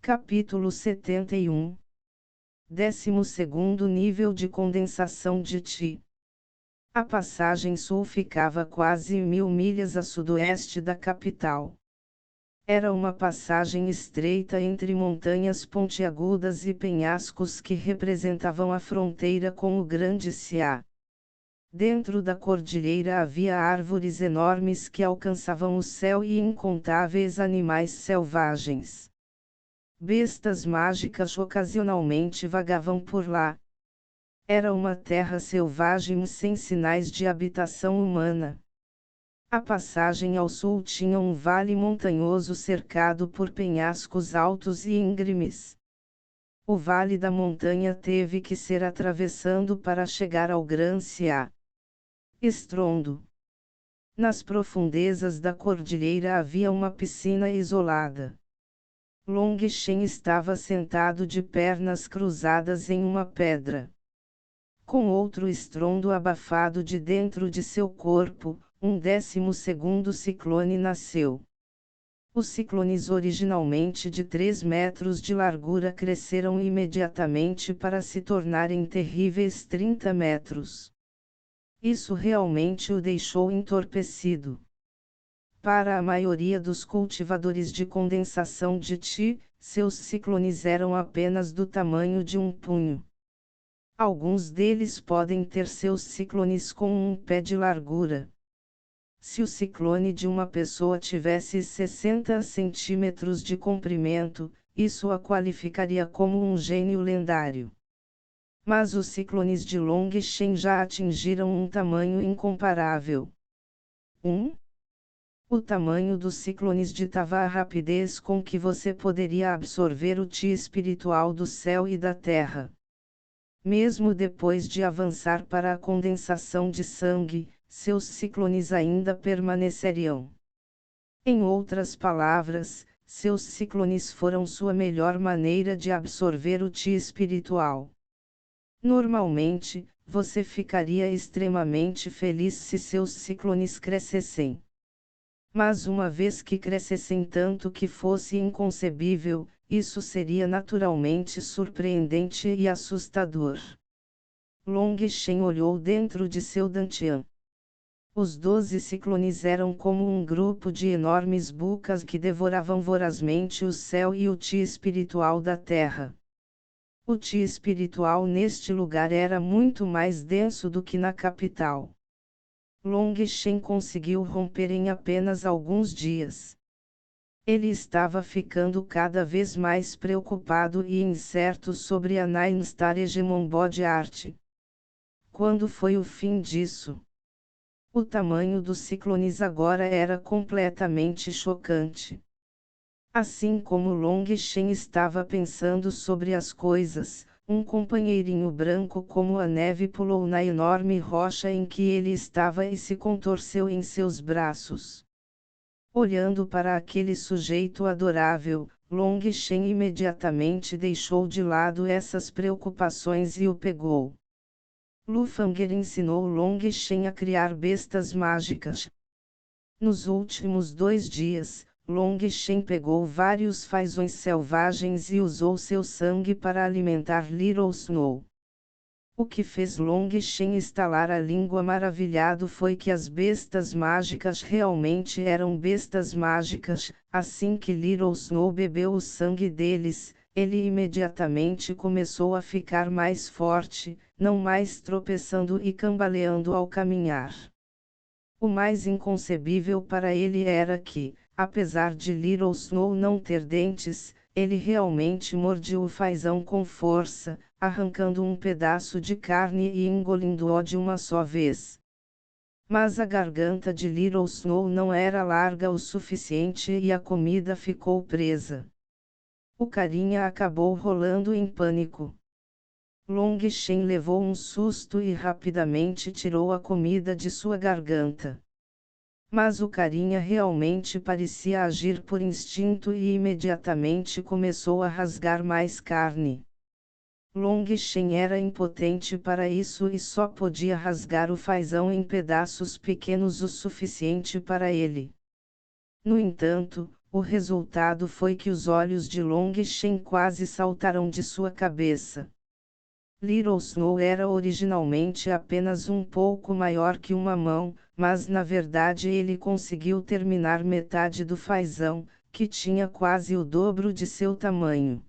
Capítulo 71. 12º nível de condensação de Ti. A passagem sul ficava quase 1000 milhas a sudoeste da capital. Era uma passagem estreita entre montanhas pontiagudas e penhascos que representavam a fronteira com o Grande Ceará. Dentro da cordilheira havia árvores enormes que alcançavam o céu e incontáveis animais selvagens. Bestas mágicas ocasionalmente vagavam por lá. Era uma terra selvagem sem sinais de habitação humana. A passagem ao sul tinha um vale montanhoso cercado por penhascos altos e íngremes. O vale da montanha teve que ser atravessando para chegar ao Gran Ceará. Estrondo. Nas profundezas da cordilheira havia uma piscina isolada. Long Shen estava sentado de pernas cruzadas em uma pedra. Com outro estrondo abafado de dentro de seu corpo, um 12º ciclone nasceu. Os ciclones originalmente de 3 metros de largura cresceram imediatamente para se tornarem terríveis 30 metros. Isso realmente o deixou entorpecido. Para a maioria dos cultivadores de condensação de Ti, seus ciclones eram apenas do tamanho de um punho. Alguns deles podem ter seus ciclones com um pé de largura. Se o ciclone de uma pessoa tivesse 60 centímetros de comprimento, isso a qualificaria como um gênio lendário. Mas os ciclones de Long Shen já atingiram um tamanho incomparável. O tamanho dos ciclones ditava a rapidez com que você poderia absorver o Ti espiritual do céu e da terra. Mesmo depois de avançar para a condensação de sangue, seus ciclones ainda permaneceriam. Em outras palavras, seus ciclones foram sua melhor maneira de absorver o Ti espiritual. Normalmente, você ficaria extremamente feliz se seus ciclones crescessem. Mas uma vez que crescessem tanto que fosse inconcebível, isso seria naturalmente surpreendente e assustador. Long Shen olhou dentro de seu dantian. Os 12 ciclones eram como um grupo de enormes bucas que devoravam vorazmente o céu e o Ti espiritual da terra. O Ti espiritual neste lugar era muito mais denso do que na capital. Long Shen conseguiu romper em apenas alguns dias. Ele estava ficando cada vez mais preocupado e incerto sobre a Nine Star Hegemon Body Art. Quando foi o fim disso? O tamanho dos ciclones agora era completamente chocante. Assim como Long Shen estava pensando sobre as coisas, um companheirinho branco como a neve pulou na enorme rocha em que ele estava e se contorceu em seus braços. Olhando para aquele sujeito adorável, Long Shen imediatamente deixou de lado essas preocupações e o pegou. Lu Fanger ensinou Long Shen a criar bestas mágicas. Nos últimos 2 dias, Long Shen pegou vários fazões selvagens e usou seu sangue para alimentar Little Snow. O que fez Long Shen estalar a língua maravilhado foi que as bestas mágicas realmente eram bestas mágicas. Assim que Little Snow bebeu o sangue deles, ele imediatamente começou a ficar mais forte, não mais tropeçando e cambaleando ao caminhar. O mais inconcebível para ele era que, apesar de Little Snow não ter dentes, ele realmente mordia o fazão com força, arrancando um pedaço de carne e engolindo-o de uma só vez. Mas a garganta de Little Snow não era larga o suficiente e a comida ficou presa. O carinha acabou rolando em pânico. Long Shen levou um susto e rapidamente tirou a comida de sua garganta. Mas o carinha realmente parecia agir por instinto e imediatamente começou a rasgar mais carne. Long Shen era impotente para isso e só podia rasgar o fazão em pedaços pequenos o suficiente para ele. No entanto, O resultado foi que os olhos de Long Shen quase saltaram de sua cabeça. Little Snow era originalmente apenas um pouco maior que uma mão, mas na verdade ele conseguiu terminar metade do fazão, que tinha quase o dobro de seu tamanho.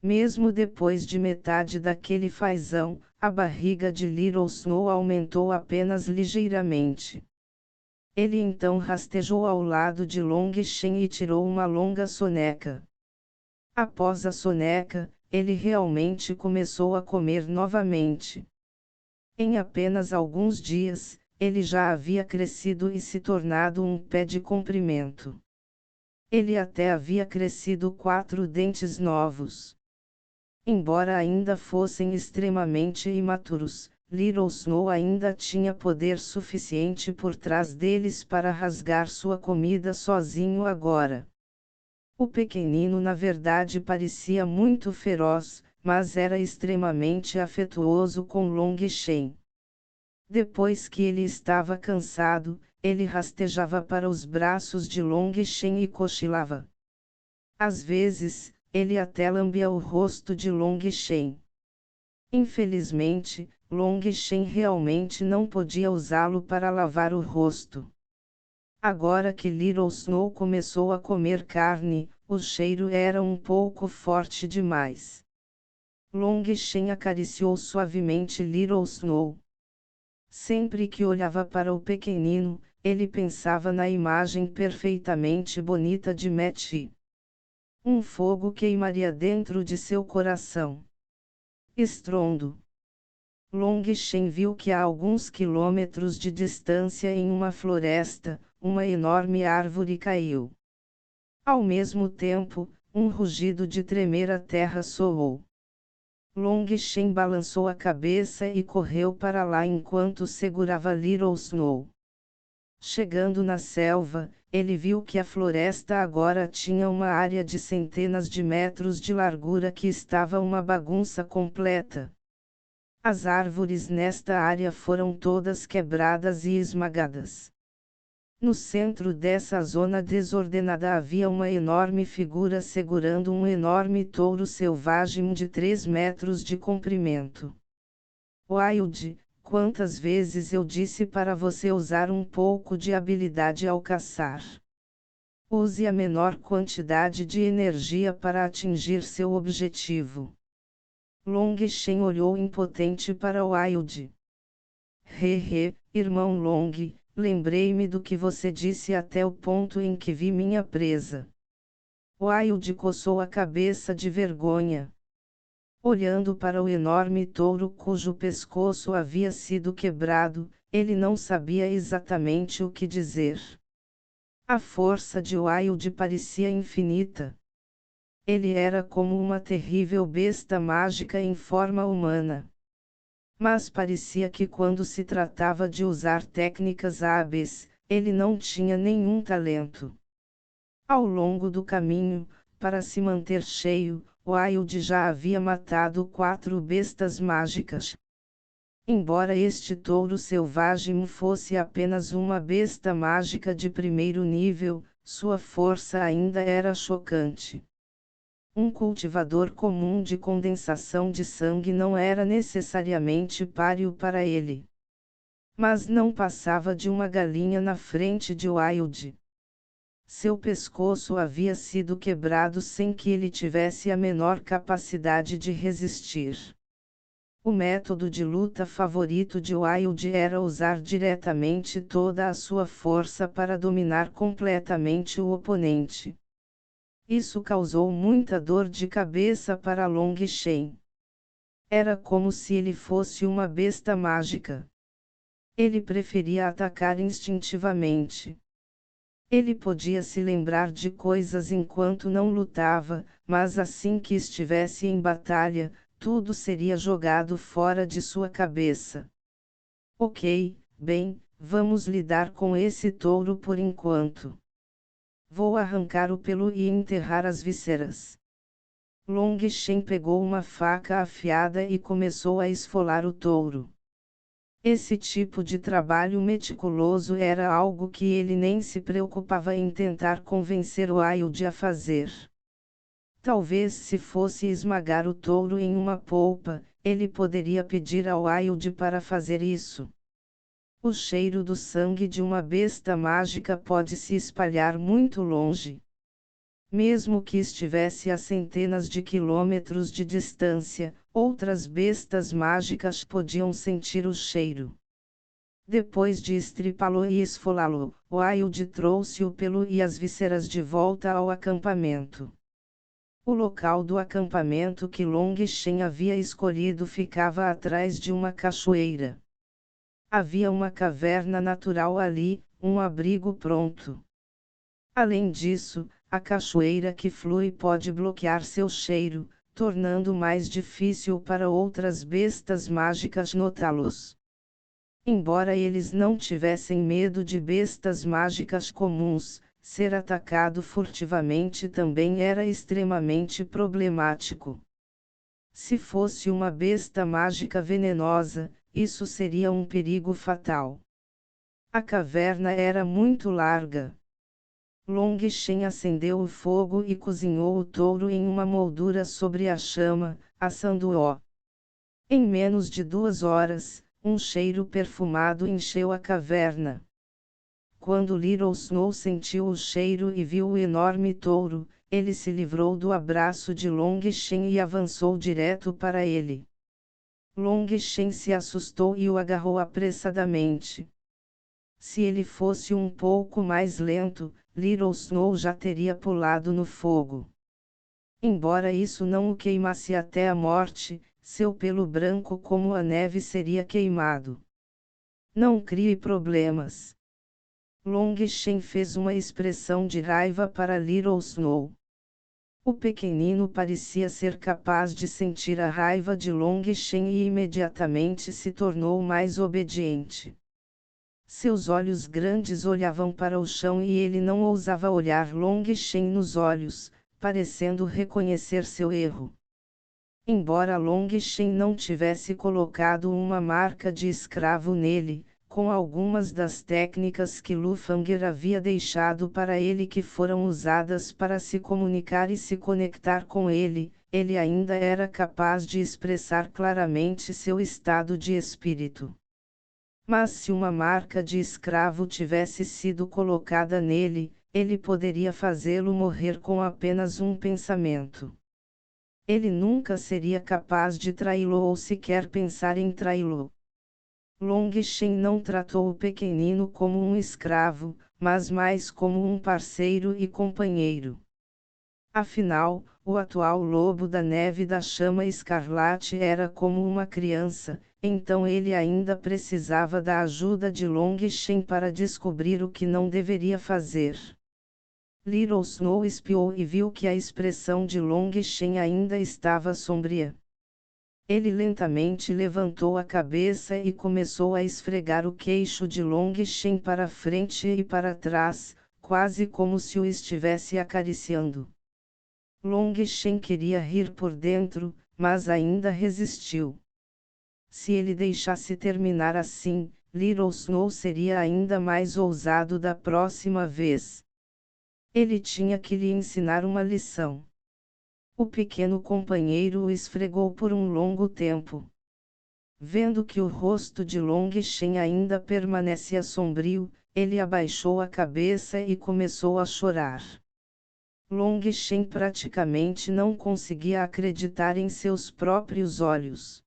Mesmo depois de metade daquele fazão, a barriga de Little Snow aumentou apenas ligeiramente. Ele então rastejou ao lado de Long Shen e tirou uma longa soneca. Após a soneca, ele realmente começou a comer novamente. Em apenas alguns dias, ele já havia crescido e se tornado um pé de comprimento. Ele até havia crescido 4 dentes novos. Embora ainda fossem extremamente imaturos, Little Snow ainda tinha poder suficiente por trás deles para rasgar sua comida sozinho agora. O pequenino na verdade parecia muito feroz, mas era extremamente afetuoso com Long Shen. Depois que ele estava cansado, ele rastejava para os braços de Long Shen e cochilava. Às vezes, ele até lambia o rosto de Long Shen. Infelizmente, Long Shen realmente não podia usá-lo para lavar o rosto. Agora que Little Snow começou a comer carne, o cheiro era um pouco forte demais. Long Shen acariciou suavemente Little Snow. Sempre que olhava para o pequenino, ele pensava na imagem perfeitamente bonita de Matty. Um fogo queimaria dentro de seu coração. Estrondo. Long Shen viu que a alguns quilômetros de distância em uma floresta, uma enorme árvore caiu. Ao mesmo tempo, um rugido de tremer a terra soou. Long Shen balançou a cabeça e correu para lá enquanto segurava Little Snow. Chegando na selva, ele viu que a floresta agora tinha uma área de centenas de metros de largura que estava uma bagunça completa. As árvores nesta área foram todas quebradas e esmagadas. No centro dessa zona desordenada havia uma enorme figura segurando um enorme touro selvagem de 3 metros de comprimento. Wild, quantas vezes eu disse para você usar um pouco de habilidade ao caçar? Use a menor quantidade de energia para atingir seu objetivo. Long Shen olhou impotente para Wild. Irmão Long, lembrei-me do que você disse até o ponto em que vi minha presa. Wild coçou a cabeça de vergonha. Olhando para o enorme touro cujo pescoço havia sido quebrado, ele não sabia exatamente o que dizer. A força de Wild parecia infinita. Ele era como uma terrível besta mágica em forma humana. Mas parecia que quando se tratava de usar técnicas hábeis, ele não tinha nenhum talento. Ao longo do caminho, para se manter cheio, Wild já havia matado 4 bestas mágicas. Embora este touro selvagem fosse apenas uma besta mágica de primeiro nível, sua força ainda era chocante. Um cultivador comum de condensação de sangue não era necessariamente páreo para ele. Mas não passava de uma galinha na frente de Wild. Seu pescoço havia sido quebrado sem que ele tivesse a menor capacidade de resistir. O método de luta favorito de Wild era usar diretamente toda a sua força para dominar completamente o oponente. Isso causou muita dor de cabeça para Long Shen. Era como se ele fosse uma besta mágica. Ele preferia atacar instintivamente. Ele podia se lembrar de coisas enquanto não lutava, mas assim que estivesse em batalha, tudo seria jogado fora de sua cabeça. Ok, bem, vamos lidar com esse touro por enquanto. Vou arrancar o pelo e enterrar as vísceras. Long Shen pegou uma faca afiada e começou a esfolar o touro. Esse tipo de trabalho meticuloso era algo que ele nem se preocupava em tentar convencer o Wilde a fazer. Talvez se fosse esmagar o touro em uma polpa, ele poderia pedir ao Wilde para fazer isso. O cheiro do sangue de uma besta mágica pode se espalhar muito longe. Mesmo que estivesse a centenas de quilômetros de distância, outras bestas mágicas podiam sentir o cheiro. Depois de estripá-lo e esfolá-lo, Wilde trouxe o pelo e as vísceras de volta ao acampamento. O local do acampamento que Long Shen havia escolhido ficava atrás de uma cachoeira. Havia uma caverna natural ali, um abrigo pronto. Além disso, a cachoeira que flui pode bloquear seu cheiro, tornando mais difícil para outras bestas mágicas notá-los. Embora eles não tivessem medo de bestas mágicas comuns, ser atacado furtivamente também era extremamente problemático. Se fosse uma besta mágica venenosa, isso seria um perigo fatal. A caverna era muito larga. Long Shen acendeu o fogo e cozinhou o touro em uma moldura sobre a chama, assando-o. Em menos de 2 horas, um cheiro perfumado encheu a caverna. Quando Little Snow sentiu o cheiro e viu o enorme touro, ele se livrou do abraço de Long Shen e avançou direto para ele. Long Shen se assustou e o agarrou apressadamente. Se ele fosse um pouco mais lento, Little Snow já teria pulado no fogo. Embora isso não o queimasse até a morte, seu pelo branco como a neve seria queimado. Não crie problemas. Long Shen fez uma expressão de raiva para Little Snow. O pequenino parecia ser capaz de sentir a raiva de Long Shen e imediatamente se tornou mais obediente. Seus olhos grandes olhavam para o chão e ele não ousava olhar Long Shen nos olhos, parecendo reconhecer seu erro. Embora Long Shen não tivesse colocado uma marca de escravo nele, com algumas das técnicas que Lu Fanger havia deixado para ele que foram usadas para se comunicar e se conectar com ele, ele ainda era capaz de expressar claramente seu estado de espírito. Mas se uma marca de escravo tivesse sido colocada nele, ele poderia fazê-lo morrer com apenas um pensamento. Ele nunca seria capaz de traí-lo ou sequer pensar em traí-lo. Long Shen não tratou o pequenino como um escravo, mas mais como um parceiro e companheiro. Afinal, o atual lobo da neve da chama escarlate era como uma criança, então ele ainda precisava da ajuda de Long Shen para descobrir o que não deveria fazer. Little Snow espiou e viu que a expressão de Long Shen ainda estava sombria. Ele lentamente levantou a cabeça e começou a esfregar o queixo de Long Shen para frente e para trás, quase como se o estivesse acariciando. Long Shen queria rir por dentro, mas ainda resistiu. Se ele deixasse terminar assim, Little Snow seria ainda mais ousado da próxima vez. Ele tinha que lhe ensinar uma lição. O pequeno companheiro o esfregou por um longo tempo. Vendo que o rosto de Long Shen ainda permanecia sombrio, ele abaixou a cabeça e começou a chorar. Long Shen praticamente não conseguia acreditar em seus próprios olhos.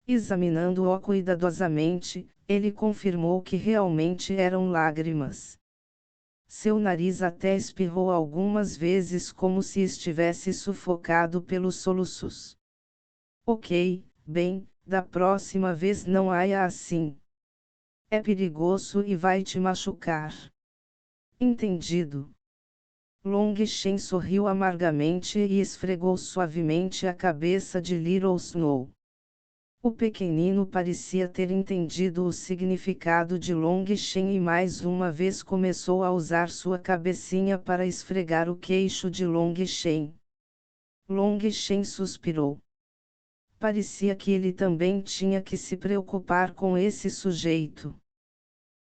Examinando-o cuidadosamente, ele confirmou que realmente eram lágrimas. Seu nariz até espirrou algumas vezes como se estivesse sufocado pelos soluços. Ok, bem, da próxima vez não haja assim. É perigoso e vai te machucar. Entendido. Long Shen sorriu amargamente e esfregou suavemente a cabeça de Little Snow. O pequenino parecia ter entendido o significado de Long Shen e mais uma vez começou a usar sua cabecinha para esfregar o queixo de Long Shen. Long Shen suspirou. parecia que ele também tinha que se preocupar com esse sujeito.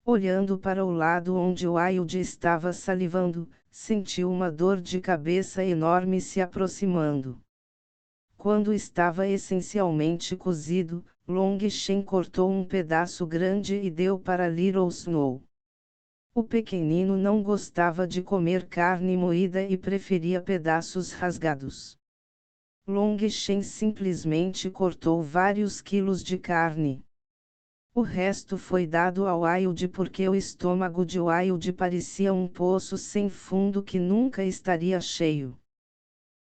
Olhando para o lado onde Wilde estava salivando, sentiu uma dor de cabeça enorme se aproximando. Quando estava essencialmente cozido, Long Shen cortou um pedaço grande e deu para Little Snow. O pequenino não gostava de comer carne moída e preferia pedaços rasgados. Long Shen simplesmente cortou vários quilos de carne. O resto foi dado a Wilde porque o estômago de Wilde parecia um poço sem fundo que nunca estaria cheio.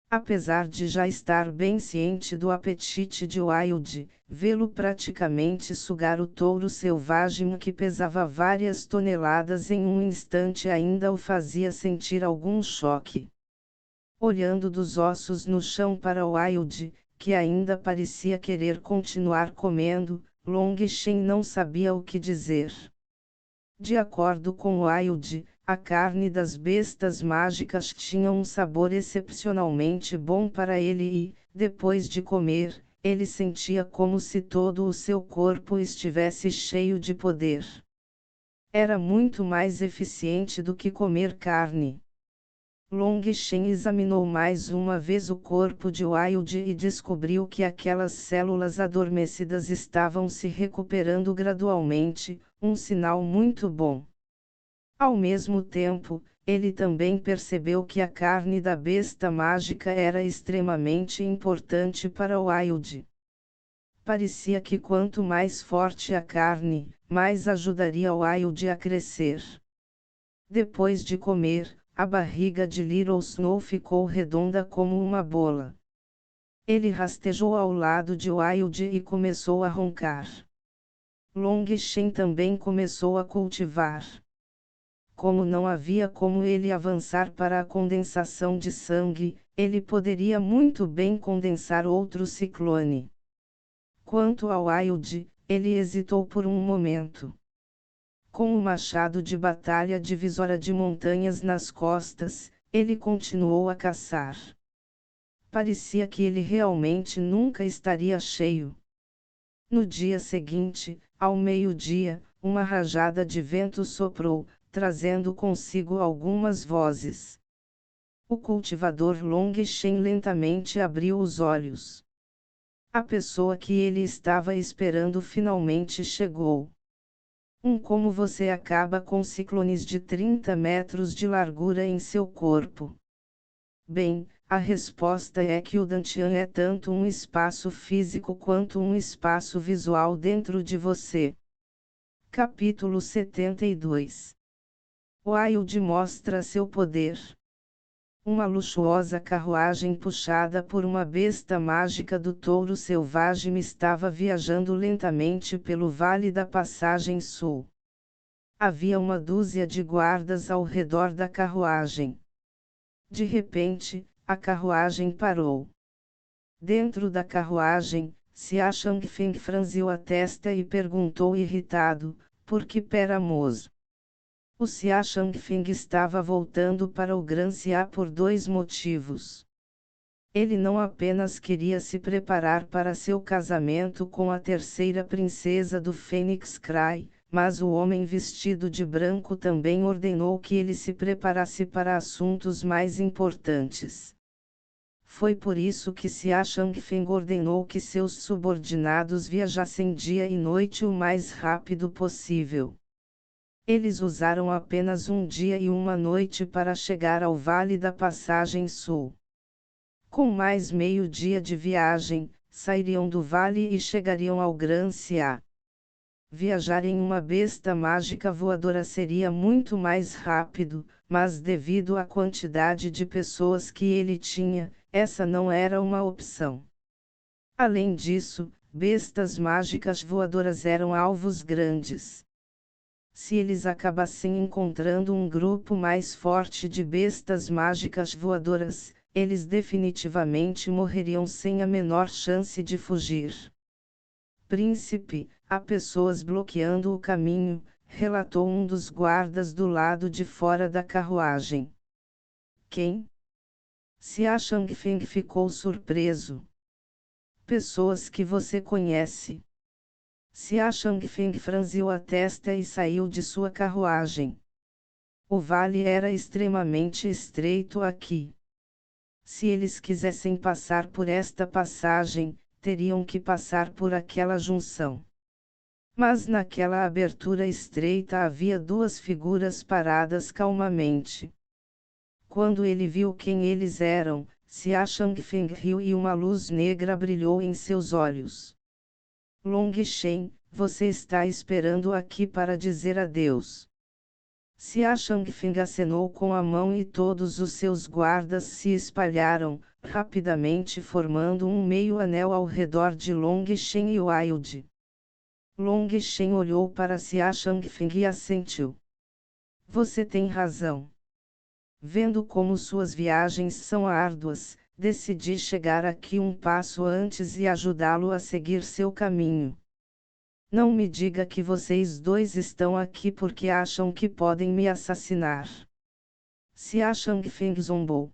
Apesar de já estar bem ciente do apetite de Wilde, vê-lo praticamente sugar o touro selvagem que pesava várias toneladas em um instante ainda o fazia sentir algum choque. Olhando dos ossos no chão para Wilde, que ainda parecia querer continuar comendo, Long Shen não sabia o que dizer. De acordo com Wilde, a carne das bestas mágicas tinha um sabor excepcionalmente bom para ele e, depois de comer, ele sentia como se todo o seu corpo estivesse cheio de poder. Era muito mais eficiente do que comer carne. Long Shen examinou mais uma vez o corpo de Wilde e descobriu que aquelas células adormecidas estavam se recuperando gradualmente, um sinal muito bom. Ao mesmo tempo, ele também percebeu que a carne da besta mágica era extremamente importante para Wilde. Parecia que quanto mais forte a carne, mais ajudaria Wilde a crescer. Depois de comer, a barriga de Little Snow ficou redonda como uma bola. Ele rastejou ao lado de Wilde e começou a roncar. Long Shen também começou a cultivar. Como não havia como ele avançar para a condensação de sangue, ele poderia muito bem condensar outro ciclone. Quanto a Wilde, ele hesitou por um momento. Com o machado de batalha divisora de montanhas nas costas, ele continuou a caçar. Parecia que ele realmente nunca estaria cheio. No dia seguinte, ao meio-dia, uma rajada de vento soprou, trazendo consigo algumas vozes. O cultivador Long Shen lentamente abriu os olhos. A pessoa que ele estava esperando finalmente chegou. Como você acaba com ciclones de 30 metros de largura em seu corpo? Bem, a resposta é que o Dantian é tanto um espaço físico quanto um espaço visual dentro de você. Capítulo 72. Wilde mostra seu poder. Uma luxuosa carruagem puxada por uma besta mágica do touro selvagem estava viajando lentamente pelo Vale da Passagem Sul. Havia uma dúzia de guardas ao redor da carruagem. De repente, a carruagem parou. Dentro da carruagem, Xia Changfeng franziu a testa e perguntou irritado, por que Peramoso? O Xia Changfeng estava voltando para o Gran Xia por dois motivos. Ele não apenas queria se preparar para seu casamento com a terceira princesa do Fênix Cry, mas o homem vestido de branco também ordenou que ele se preparasse para assuntos mais importantes. Foi por isso que Xia Changfeng ordenou que seus subordinados viajassem dia e noite o mais rápido possível. Eles usaram apenas um dia e uma noite para chegar ao Vale da Passagem Sul. Com mais meio-dia de viagem, sairiam do vale e chegariam ao Gran Xia. Viajar em uma besta mágica voadora seria muito mais rápido, mas devido à quantidade de pessoas que ele tinha, essa não era uma opção. Além disso, bestas mágicas voadoras eram alvos grandes. Se eles acabassem encontrando um grupo mais forte de bestas mágicas voadoras, eles definitivamente morreriam sem a menor chance de fugir. Príncipe, há pessoas bloqueando o caminho, relatou um dos guardas do lado de fora da carruagem. Quem? Xia Changfeng ficou surpreso. pessoas que você conhece. Xia Changfeng franziu a testa e saiu de sua carruagem. O vale era extremamente estreito aqui. Se eles quisessem passar por esta passagem, teriam que passar por aquela junção. Mas naquela abertura estreita havia duas figuras paradas calmamente. Quando ele viu quem eles eram, Xia Changfeng riu e uma luz negra brilhou em seus olhos. Long Shen, você está esperando aqui para dizer adeus. Xia Changfeng acenou com a mão e todos os seus guardas se espalharam, rapidamente formando um meio anel ao redor de Long Shen e Wild. Long Shen olhou para Xia Changfeng e assentiu. Você tem razão. Vendo como suas viagens são árduas, decidi chegar aqui um passo antes e ajudá-lo a seguir seu caminho. Não me diga que vocês dois estão aqui porque acham que podem me assassinar. Xia Changfeng zombou.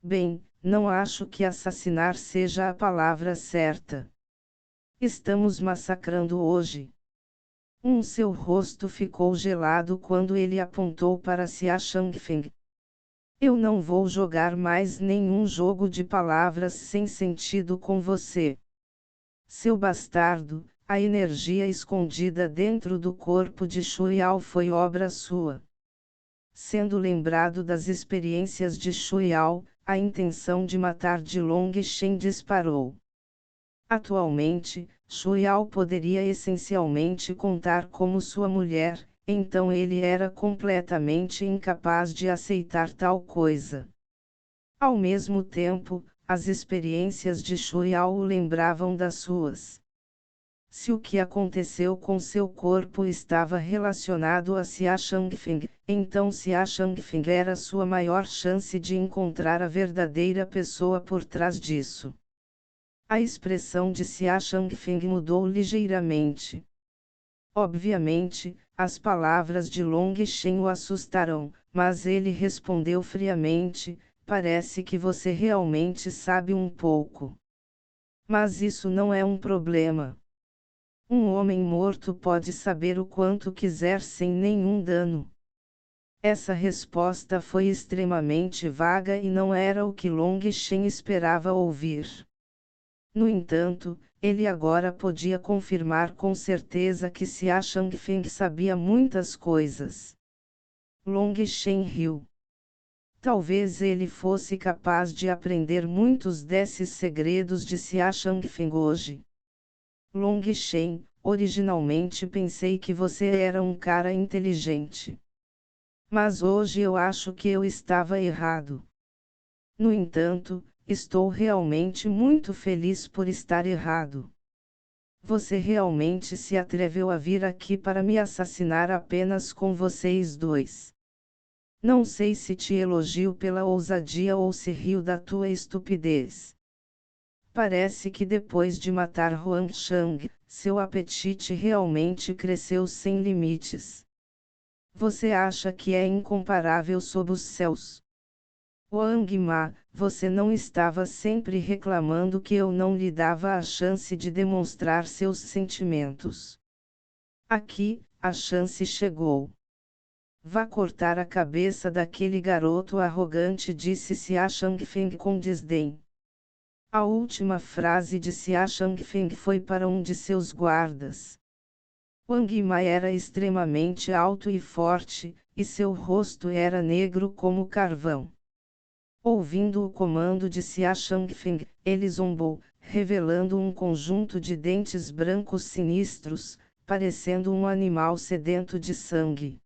Bem, não acho que assassinar seja a palavra certa. Estamos massacrando hoje. Seu rosto ficou gelado quando ele apontou para Xia Changfeng. Eu não vou jogar mais nenhum jogo de palavras sem sentido com você. Seu bastardo, a energia escondida dentro do corpo de Shu Yao foi obra sua. Sendo lembrado das experiências de Shu Yao, a intenção de matar de Long Shen disparou. Atualmente, Shu Yao poderia essencialmente contar como sua mulher, então ele era completamente incapaz de aceitar tal coisa. Ao mesmo tempo, as experiências de Shu Yao o lembravam das suas. Se o que aconteceu com seu corpo estava relacionado a Xia Changfeng, então Xia Changfeng era sua maior chance de encontrar a verdadeira pessoa por trás disso. A expressão de Xia Changfeng mudou ligeiramente. Obviamente, as palavras de Long Shen o assustaram, mas ele respondeu friamente, parece que você realmente sabe um pouco. Mas isso não é um problema. Um homem morto pode saber o quanto quiser sem nenhum dano. Essa resposta foi extremamente vaga e não era o que Long Shen esperava ouvir. No entanto, ele agora podia confirmar com certeza que Xia Changfeng sabia muitas coisas. Long Shen riu. Talvez ele fosse capaz de aprender muitos desses segredos de Xia Changfeng hoje. Long Shen, originalmente pensei que você era um cara inteligente. Mas hoje eu acho que eu estava errado. No entanto, estou realmente muito feliz por estar errado. Você realmente se atreveu a vir aqui para me assassinar apenas com vocês dois. Não sei se te elogio pela ousadia ou se rio da tua estupidez. Parece que depois de matar Huang Shang, seu apetite realmente cresceu sem limites. Você acha que é incomparável sob os céus? Wang Ma, você não estava sempre reclamando que eu não lhe dava a chance de demonstrar seus sentimentos. Aqui, a chance chegou. Vá cortar a cabeça daquele garoto arrogante, disse Xia Changfeng com desdém. A última frase de Xia Changfeng foi para um de seus guardas. Wang Ma era extremamente alto e forte, e seu rosto era negro como carvão. Ouvindo o comando de Xia Changfeng, ele zombou, revelando um conjunto de dentes brancos sinistros, parecendo um animal sedento de sangue.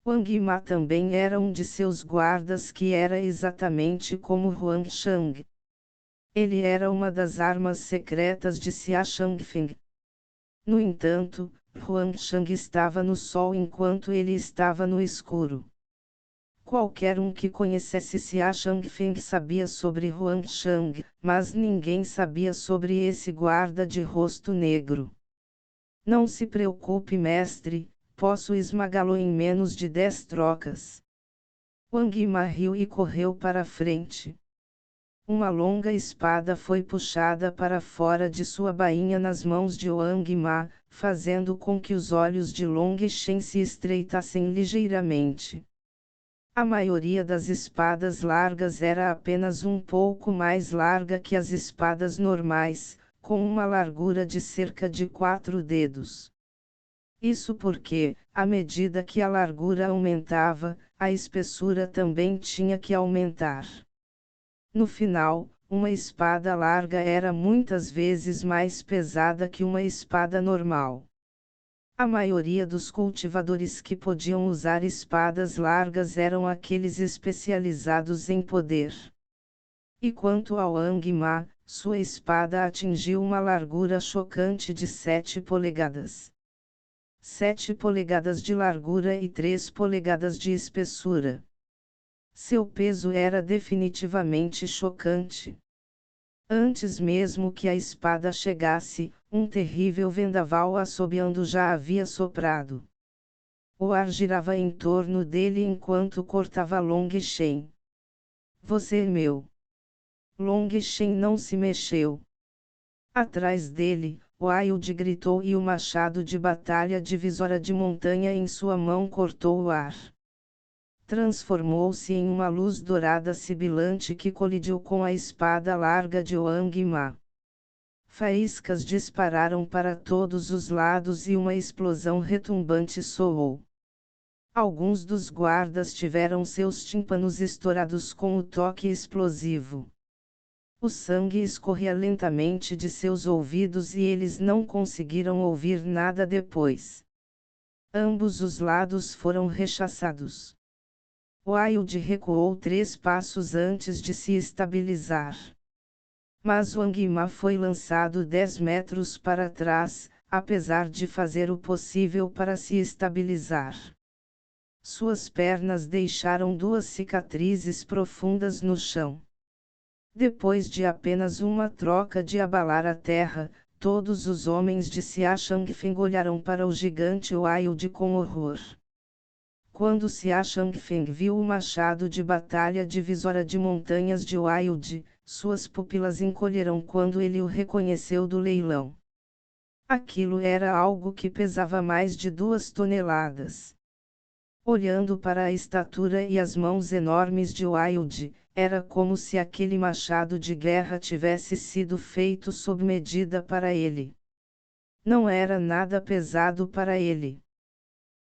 Wang Ma também era um de seus guardas que era exatamente como Huang Shang. Ele era uma das armas secretas de Xia Changfeng. No entanto, Huang Shang estava no sol enquanto ele estava no escuro. Qualquer um que conhecesse Xia Changfeng sabia sobre Huang Shang, mas ninguém sabia sobre esse guarda de rosto negro. Não se preocupe, mestre, posso esmagá-lo em menos de 10 trocas. Wang Ma riu e correu para a frente. Uma longa espada foi puxada para fora de sua bainha nas mãos de Wang Ma, fazendo com que os olhos de Long Shen se estreitassem ligeiramente. A maioria das espadas largas era apenas um pouco mais larga que as espadas normais, com uma largura de cerca de 4 dedos. Isso porque, à medida que a largura aumentava, a espessura também tinha que aumentar. No final, uma espada larga era muitas vezes mais pesada que uma espada normal. A maioria dos cultivadores que podiam usar espadas largas eram aqueles especializados em poder. E quanto ao Wang Ma, sua espada atingiu uma largura chocante de 7 polegadas. 7 polegadas de largura e 3 polegadas de espessura. Seu peso era definitivamente chocante. Antes mesmo que a espada chegasse, um terrível vendaval assobiando já havia soprado. O ar girava em torno dele enquanto cortava Long Shen. Você é meu. Long Shen não se mexeu. Atrás dele, Wilde gritou e o machado de batalha divisora de montanha em sua mão cortou o ar. Transformou-se em uma luz dourada sibilante que colidiu com a espada larga de Wang Ma. Faíscas dispararam para todos os lados e uma explosão retumbante soou. Alguns dos guardas tiveram seus tímpanos estourados com o toque explosivo. O sangue escorria lentamente de seus ouvidos e eles não conseguiram ouvir nada depois. Ambos os lados foram rechaçados. Wilde recuou 3 passos antes de se estabilizar. Mas Wang Ma foi lançado 10 metros para trás, apesar de fazer o possível para se estabilizar. Suas pernas deixaram 2 cicatrizes profundas no chão. Depois de apenas uma troca de abalar a terra, todos os homens de Xia Shangfeng olharam para o gigante Wilde com horror. Quando Xia Shangfeng viu o machado de batalha divisora de montanhas de Wilde, suas pupilas encolheram quando ele o reconheceu do leilão. Aquilo era algo que pesava mais de 2 toneladas. Olhando para a estatura e as mãos enormes de Wilde, era como se aquele machado de guerra tivesse sido feito sob medida para ele. Não era nada pesado para ele.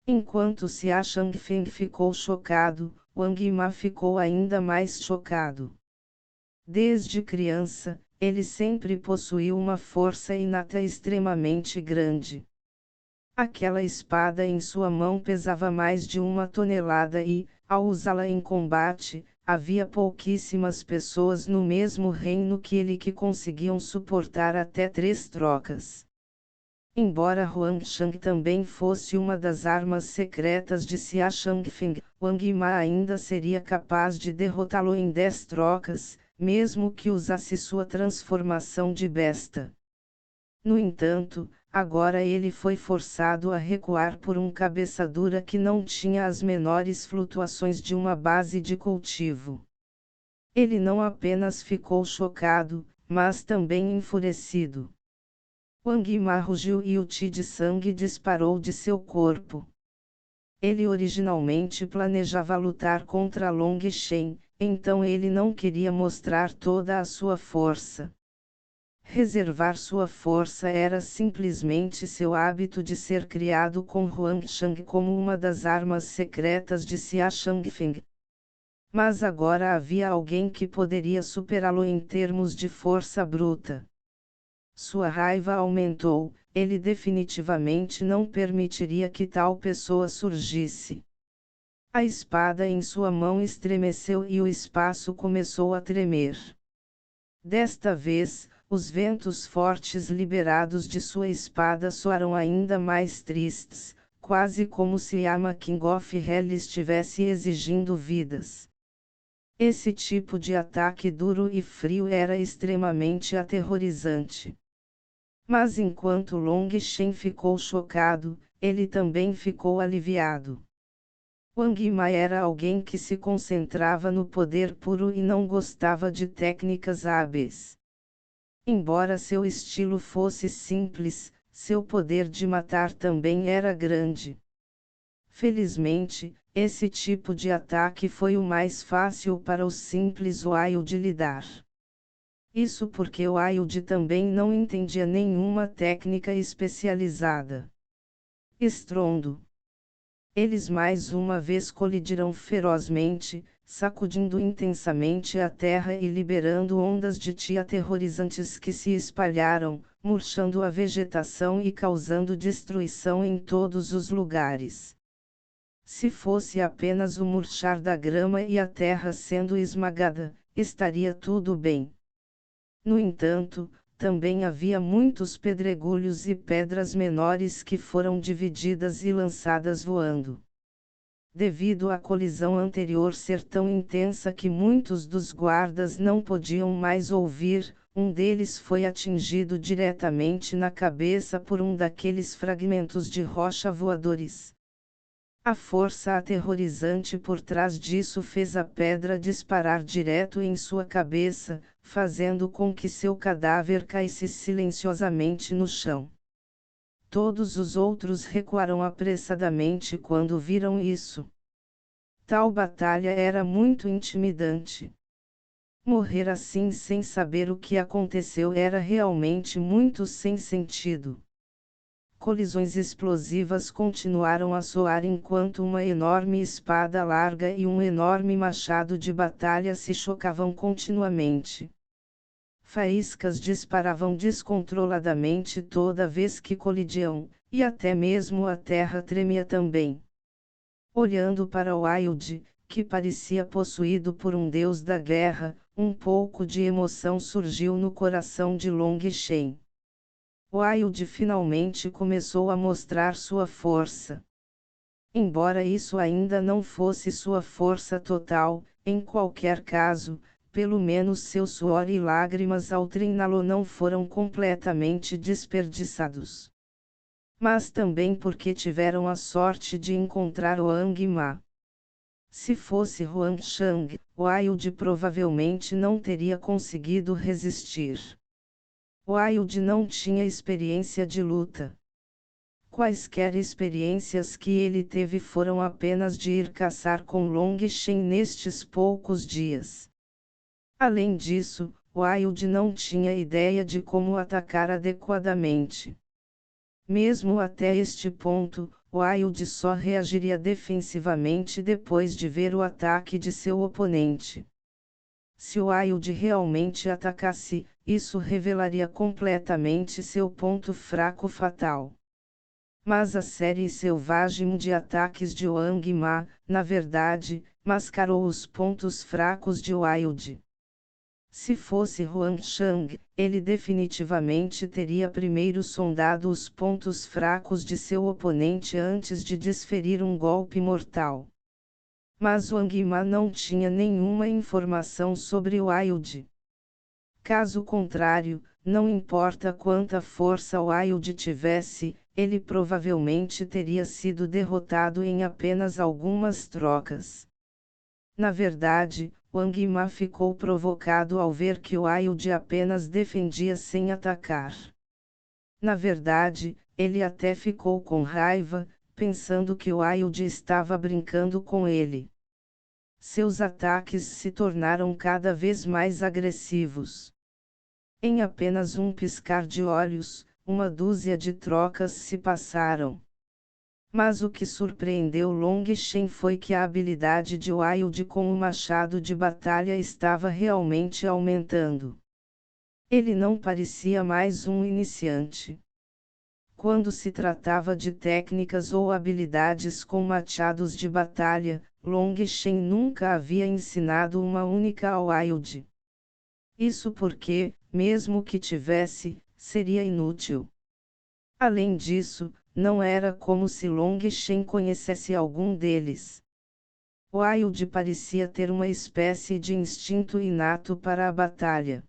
Enquanto Xia Shangfeng ficou chocado, Wang Ma ficou ainda mais chocado. Desde criança, ele sempre possuiu uma força inata extremamente grande. Aquela espada em sua mão pesava mais de 1 tonelada e, ao usá-la em combate, havia pouquíssimas pessoas no mesmo reino que ele que conseguiam suportar até 3 trocas. Embora Huangshang também fosse uma das armas secretas de Xia Shangfeng, Wang Ma ainda seria capaz de derrotá-lo em 10 trocas, mesmo que usasse sua transformação de besta. No entanto, agora ele foi forçado a recuar por um cabeça dura que não tinha as menores flutuações de uma base de cultivo. Ele não apenas ficou chocado, mas também enfurecido. Wang Ma rugiu e o ti de sangue disparou de seu corpo. Ele originalmente planejava lutar contra Long Shen, então ele não queria mostrar toda a sua força. Reservar sua força era simplesmente seu hábito de ser criado com Huangshang como uma das armas secretas de Xia Shangfeng. Mas agora havia alguém que poderia superá-lo em termos de força bruta. Sua raiva aumentou, ele definitivamente não permitiria que tal pessoa surgisse. A espada em sua mão estremeceu e o espaço começou a tremer. Desta vez, os ventos fortes liberados de sua espada soaram ainda mais tristes, quase como se Yama King of Hell estivesse exigindo vidas. Esse tipo de ataque duro e frio era extremamente aterrorizante. Mas enquanto Long Shen ficou chocado, ele também ficou aliviado. Wang Ma era alguém que se concentrava no poder puro e não gostava de técnicas hábeis. Embora seu estilo fosse simples, seu poder de matar também era grande. Felizmente, esse tipo de ataque foi o mais fácil para o simples Wild de lidar. Isso porque o Wild também não entendia nenhuma técnica especializada. Estrondo. Eles mais uma vez colidiram ferozmente, sacudindo intensamente a terra e liberando ondas de chi aterrorizantes que se espalharam, murchando a vegetação e causando destruição em todos os lugares. Se fosse apenas o murchar da grama e a terra sendo esmagada, estaria tudo bem. No entanto, também havia muitos pedregulhos e pedras menores que foram divididas e lançadas voando. Devido à colisão anterior ser tão intensa que muitos dos guardas não podiam mais ouvir, um deles foi atingido diretamente na cabeça por um daqueles fragmentos de rocha voadores. A força aterrorizante por trás disso fez a pedra disparar direto em sua cabeça, fazendo com que seu cadáver caísse silenciosamente no chão. Todos os outros recuaram apressadamente quando viram isso. Tal batalha era muito intimidante. Morrer assim sem saber o que aconteceu era realmente muito sem sentido. Colisões explosivas continuaram a soar enquanto uma enorme espada larga e um enorme machado de batalha se chocavam continuamente. Faíscas disparavam descontroladamente toda vez que colidiam, e até mesmo a terra tremia também. Olhando para Wild, que parecia possuído por um deus da guerra, um pouco de emoção surgiu no coração de Long Shen. Wild finalmente começou a mostrar sua força. Embora isso ainda não fosse sua força total, em qualquer caso, pelo menos seu suor e lágrimas ao treiná-lo não foram completamente desperdiçados. Mas também porque tiveram a sorte de encontrar Wang Ma. Se fosse Huang Shang, Wild provavelmente não teria conseguido resistir. Wild não tinha experiência de luta. Quaisquer experiências que ele teve foram apenas de ir caçar com Long Shen nestes poucos dias. Além disso, Wild não tinha ideia de como atacar adequadamente. Mesmo até este ponto, Wild só reagiria defensivamente depois de ver o ataque de seu oponente. Se Wild realmente atacasse, isso revelaria completamente seu ponto fraco fatal. Mas a série selvagem de ataques de Wang Ma, na verdade, mascarou os pontos fracos de Wild. Se fosse Huang Shang, ele definitivamente teria primeiro sondado os pontos fracos de seu oponente antes de desferir um golpe mortal. Mas Wang Ma não tinha nenhuma informação sobre Wild. Caso contrário, não importa quanta força Wild tivesse, ele provavelmente teria sido derrotado em apenas algumas trocas. Na verdade, Wang Ma ficou provocado ao ver que Wild apenas defendia sem atacar. Na verdade, ele até ficou com raiva, pensando que Wild estava brincando com ele. Seus ataques se tornaram cada vez mais agressivos. Em apenas um piscar de olhos, uma dúzia de trocas se passaram. Mas o que surpreendeu Long Shen foi que a habilidade de Wild com o machado de batalha estava realmente aumentando. Ele não parecia mais um iniciante. Quando se tratava de técnicas ou habilidades com machados de batalha, Long Shen nunca havia ensinado uma única ao Wild. Isso porque, mesmo que tivesse, seria inútil. Além disso, não era como se Long Shen conhecesse algum deles. Wild parecia ter uma espécie de instinto inato para a batalha.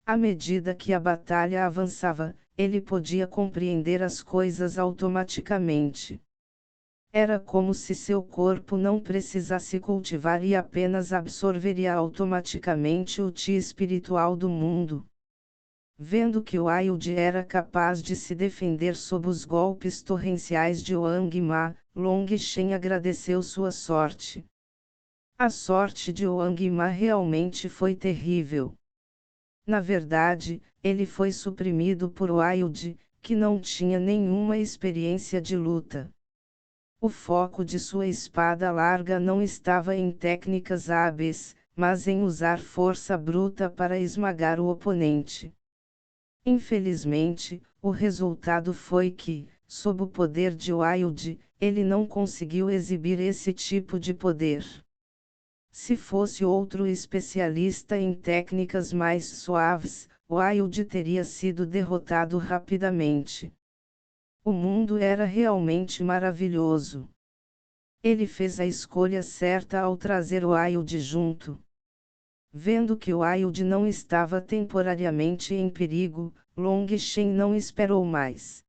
À medida que a batalha avançava, ele podia compreender as coisas automaticamente. Era como se seu corpo não precisasse cultivar e apenas absorveria automaticamente o Ti espiritual do mundo. Vendo que o Wild era capaz de se defender sob os golpes torrenciais de Wang Ma, Long Shen agradeceu sua sorte. A sorte de Wang Ma realmente foi terrível. Na verdade, ele foi suprimido por Wild, que não tinha nenhuma experiência de luta. O foco de sua espada larga não estava em técnicas hábeis, mas em usar força bruta para esmagar o oponente. Infelizmente, o resultado foi que, sob o poder de Wild, ele não conseguiu exibir esse tipo de poder. Se fosse outro especialista em técnicas mais suaves, Wild teria sido derrotado rapidamente. O mundo era realmente maravilhoso. Ele fez a escolha certa ao trazer Wild junto. Vendo que Wild não estava temporariamente em perigo, Long Shen não esperou mais.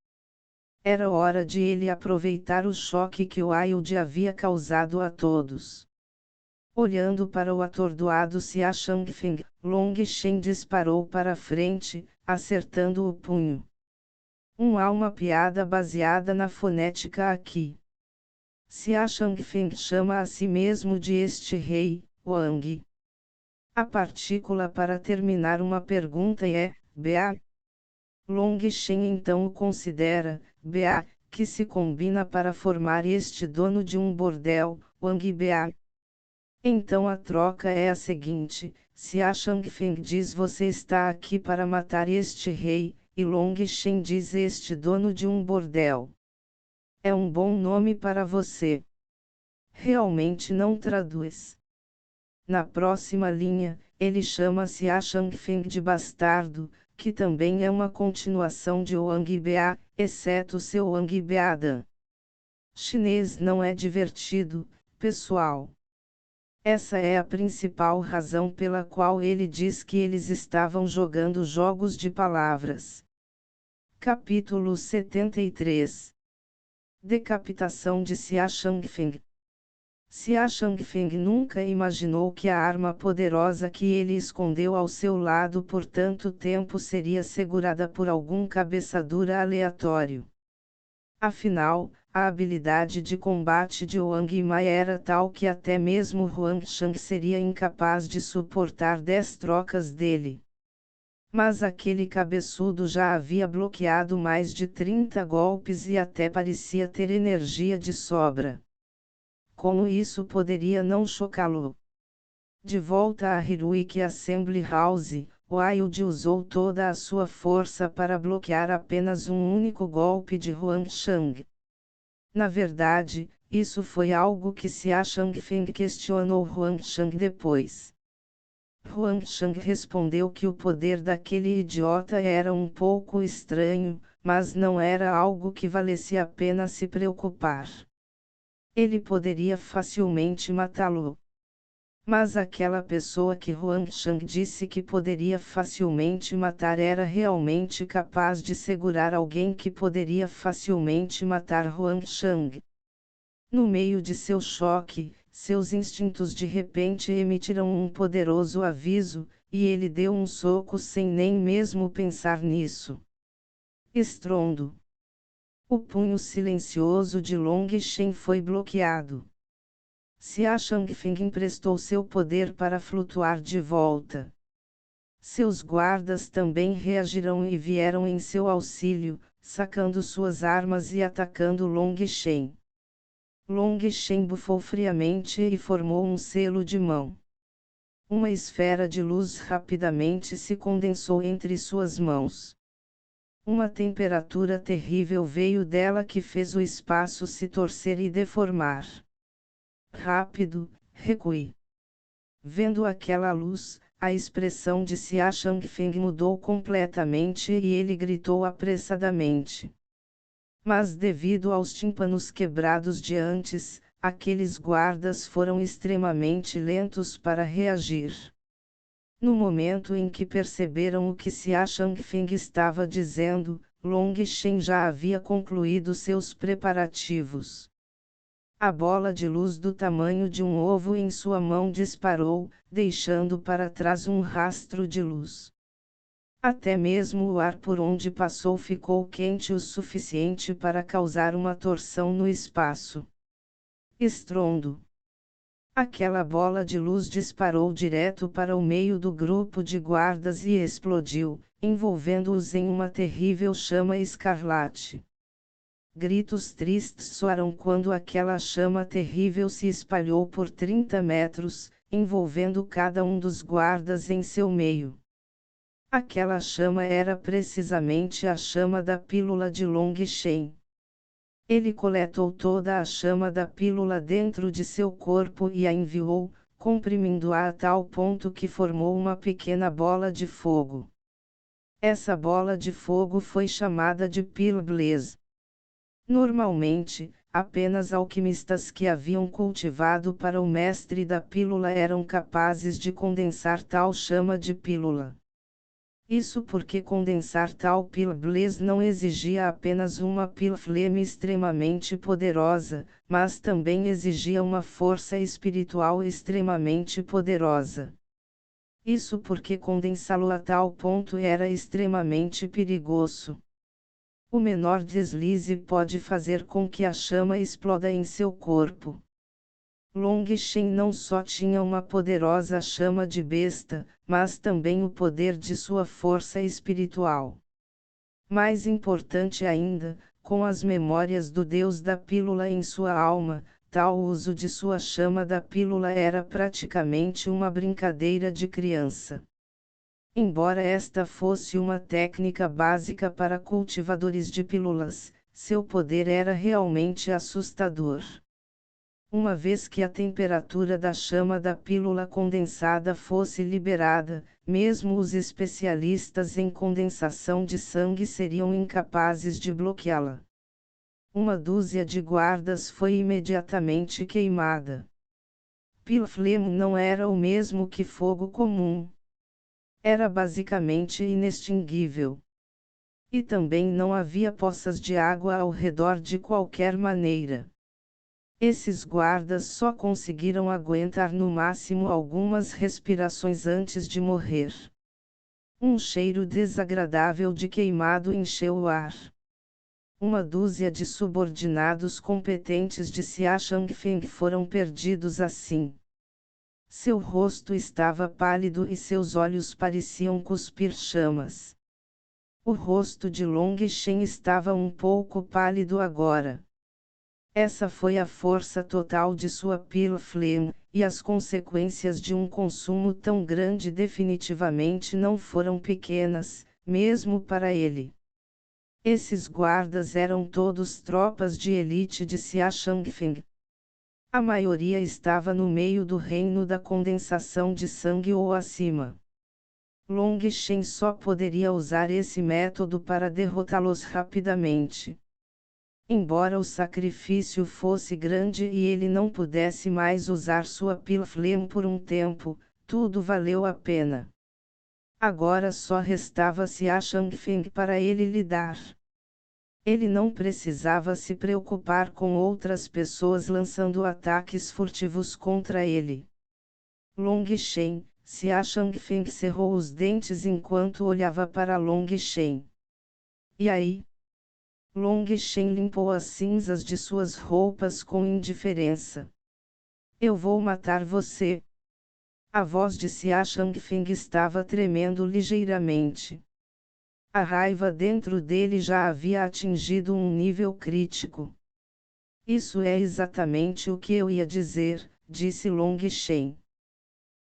Era hora de ele aproveitar o choque que Wild havia causado a todos. Olhando para o atordoado Xia Changfeng, Long Shen disparou para frente, acertando o punho. Há uma piada baseada na fonética aqui. Xia Changfeng chama a si mesmo de este rei, Wang. A partícula para terminar uma pergunta é, Ba. Long Shen então o considera, Ba, que se combina para formar este dono de um bordel, Wang Ba. Então a troca é a seguinte, Xia Changfeng diz você está aqui para matar este rei, e Long Shen diz este dono de um bordel. É um bom nome para você. Realmente não traduz. Na próxima linha, ele chama Xia Changfeng de bastardo, que também é uma continuação de Wang Ba, exceto seu Wang Beadan. Chinês não é divertido, pessoal. Essa é a principal razão pela qual ele diz que eles estavam jogando jogos de palavras. Capítulo 73. Decapitação de Xia Changfeng. Xia Changfeng nunca imaginou que a arma poderosa que ele escondeu ao seu lado por tanto tempo seria segurada por algum cabeçadura aleatório. Afinal, a habilidade de combate de Wang Ma era tal que até mesmo Huang Shang seria incapaz de suportar 10 trocas dele. Mas aquele cabeçudo já havia bloqueado mais de 30 golpes e até parecia ter energia de sobra. Como isso poderia não chocá-lo? De volta a Heroic Assembly House, Wild usou toda a sua força para bloquear apenas um único golpe de Huang Shang. Na verdade, isso foi algo que Xia Changfeng questionou Huang Shang depois. Huang Shang respondeu que o poder daquele idiota era um pouco estranho, mas não era algo que valesse a pena se preocupar. Ele poderia facilmente matá-lo. Mas aquela pessoa que Huang Shang disse que poderia facilmente matar era realmente capaz de segurar alguém que poderia facilmente matar Huang Shang. No meio de seu choque, seus instintos de repente emitiram um poderoso aviso, e ele deu um soco sem nem mesmo pensar nisso. Estrondo. O punho silencioso de Long Shen foi bloqueado. Xia Changfeng emprestou seu poder para flutuar de volta. Seus guardas também reagiram e vieram em seu auxílio, sacando suas armas e atacando Long Shen. Long Shen bufou friamente e formou um selo de mão. Uma esfera de luz rapidamente se condensou entre suas mãos. Uma temperatura terrível veio dela que fez o espaço se torcer e deformar. Rápido, recue. Vendo aquela luz, a expressão de Xia Changfeng mudou completamente e ele gritou apressadamente. Mas devido aos tímpanos quebrados de antes, aqueles guardas foram extremamente lentos para reagir. No momento em que perceberam o que Xia Changfeng estava dizendo, Long Shen já havia concluído seus preparativos. A bola de luz do tamanho de um ovo em sua mão disparou, deixando para trás um rastro de luz. Até mesmo o ar por onde passou ficou quente o suficiente para causar uma torção no espaço. Estrondo. Aquela bola de luz disparou direto para o meio do grupo de guardas e explodiu, envolvendo-os em uma terrível chama escarlate. Gritos tristes soaram quando aquela chama terrível se espalhou por 30 metros, envolvendo cada um dos guardas em seu meio. Aquela chama era precisamente a chama da pílula de Long Shen. Ele coletou toda a chama da pílula dentro de seu corpo e a enviou, comprimindo-a a tal ponto que formou uma pequena bola de fogo. Essa bola de fogo foi chamada de Pil Blaze. Normalmente, apenas alquimistas que haviam cultivado para o mestre da pílula eram capazes de condensar tal chama de pílula. Isso porque condensar tal Pil Blaze não exigia apenas uma Pil Flame extremamente poderosa, mas também exigia uma força espiritual extremamente poderosa. Isso porque condensá-lo a tal ponto era extremamente perigoso. O menor deslize pode fazer com que a chama exploda em seu corpo. Long Shen não só tinha uma poderosa chama de besta, mas também o poder de sua força espiritual. Mais importante ainda, com as memórias do Deus da pílula em sua alma, tal uso de sua chama da pílula era praticamente uma brincadeira de criança. Embora esta fosse uma técnica básica para cultivadores de pílulas, seu poder era realmente assustador. Uma vez que a temperatura da chama da pílula condensada fosse liberada, mesmo os especialistas em condensação de sangue seriam incapazes de bloqueá-la. Uma dúzia de guardas foi imediatamente queimada. Pil Flame não era o mesmo que fogo comum. Era basicamente inextinguível. E também não havia poças de água ao redor de qualquer maneira. Esses guardas só conseguiram aguentar no máximo algumas respirações antes de morrer. Um cheiro desagradável de queimado encheu o ar. Uma dúzia de subordinados competentes de Xia Changfeng foram perdidos assim. Seu rosto estava pálido e seus olhos pareciam cuspir chamas. O rosto de Long Shen estava um pouco pálido agora. Essa foi a força total de sua Pil Flame, e as consequências de um consumo tão grande definitivamente não foram pequenas, mesmo para ele. Esses guardas eram todos tropas de elite de Xia Changfeng. A maioria estava no meio do reino da condensação de sangue ou acima. Long Shen só poderia usar esse método para derrotá-los rapidamente. Embora o sacrifício fosse grande e ele não pudesse mais usar sua Pil Flame por um tempo, tudo valeu a pena. Agora só restava Xia Changfeng para ele lidar. Ele não precisava se preocupar com outras pessoas lançando ataques furtivos contra ele. Long Shen, Xia Changfeng cerrou os dentes enquanto olhava para Long Shen. E aí? Long Shen limpou as cinzas de suas roupas com indiferença. Eu vou matar você. A voz de Xia Changfeng estava tremendo ligeiramente. A raiva dentro dele já havia atingido um nível crítico. Isso é exatamente o que eu ia dizer, disse Long Shen.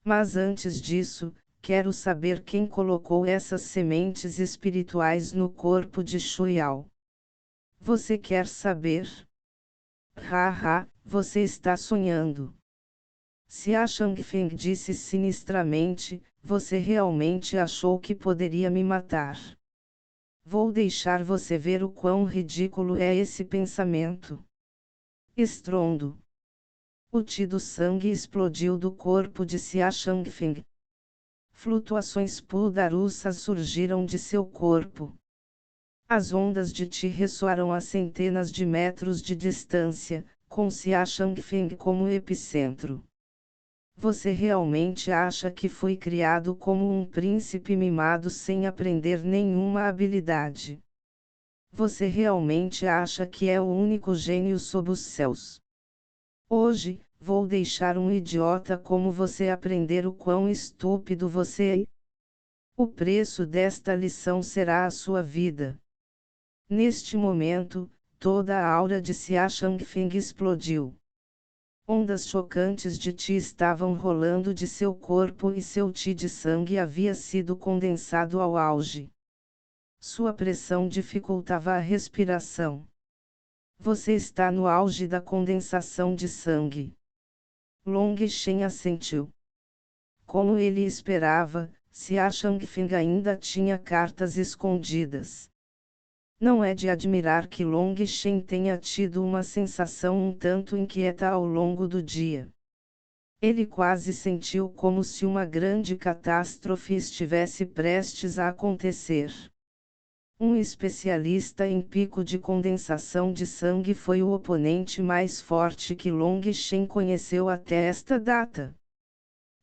Mas antes disso, quero saber quem colocou essas sementes espirituais no corpo de Shuiao. Você quer saber? Haha, você está sonhando. Xia Changfeng disse sinistramente, você realmente achou que poderia me matar. Vou deixar você ver o quão ridículo é esse pensamento. Estrondo. O Ti do sangue explodiu do corpo de Xia Changfeng. Flutuações puldarusas surgiram de seu corpo. As ondas de Ti ressoaram a centenas de metros de distância, com Xia Changfeng como epicentro. Você realmente acha que foi criado como um príncipe mimado sem aprender nenhuma habilidade? Você realmente acha que é o único gênio sob os céus? Hoje, vou deixar um idiota como você aprender o quão estúpido você é. O preço desta lição será a sua vida. Neste momento, toda a aura de Xia Changfeng explodiu. Ondas chocantes de Qi estavam rolando de seu corpo e seu Qi de sangue havia sido condensado ao auge. Sua pressão dificultava a respiração. Você está no auge da condensação de sangue. Long Shen assentiu. Como ele esperava, Xia Changfeng ainda tinha cartas escondidas. Não é de admirar que Long Shen tenha tido uma sensação um tanto inquieta ao longo do dia. Ele quase sentiu como se uma grande catástrofe estivesse prestes a acontecer. Um especialista em pico de condensação de sangue foi o oponente mais forte que Long Shen conheceu até esta data.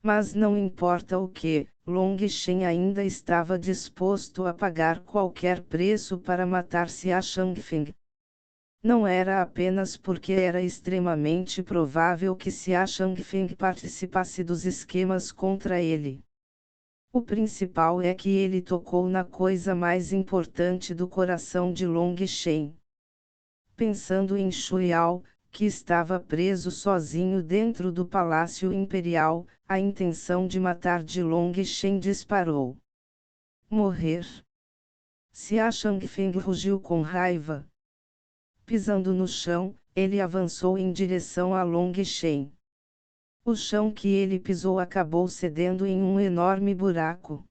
Mas não importa o que, Long Shen ainda estava disposto a pagar qualquer preço para matar Xia Changfeng. Não era apenas porque era extremamente provável que Xia Changfeng participasse dos esquemas contra ele. O principal é que ele tocou na coisa mais importante do coração de Long Shen. Pensando em Shuiao, que estava preso sozinho dentro do Palácio Imperial, a intenção de matar de Long Shen disparou. Morrer. Xia Changfeng rugiu com raiva. Pisando no chão, ele avançou em direção a Long Shen. O chão que ele pisou acabou cedendo em um enorme buraco.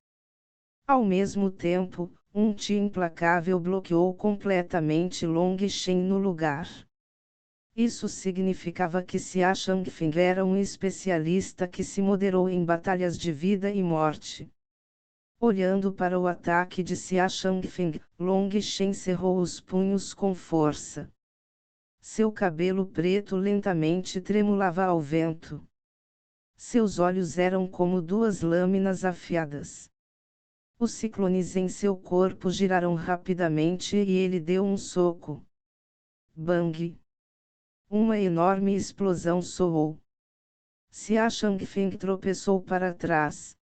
Ao mesmo tempo, um Qi implacável bloqueou completamente Long Shen no lugar. Isso significava que Xia Changfeng era um especialista que se moderou em batalhas de vida e morte. Olhando para o ataque de Xia Changfeng, Long Shen cerrou os punhos com força. Seu cabelo preto lentamente tremulava ao vento. Seus olhos eram como duas lâminas afiadas. Os ciclones em seu corpo giraram rapidamente e ele deu um soco. Bang! Uma enorme explosão soou. Xia Changfeng tropeçou para trás.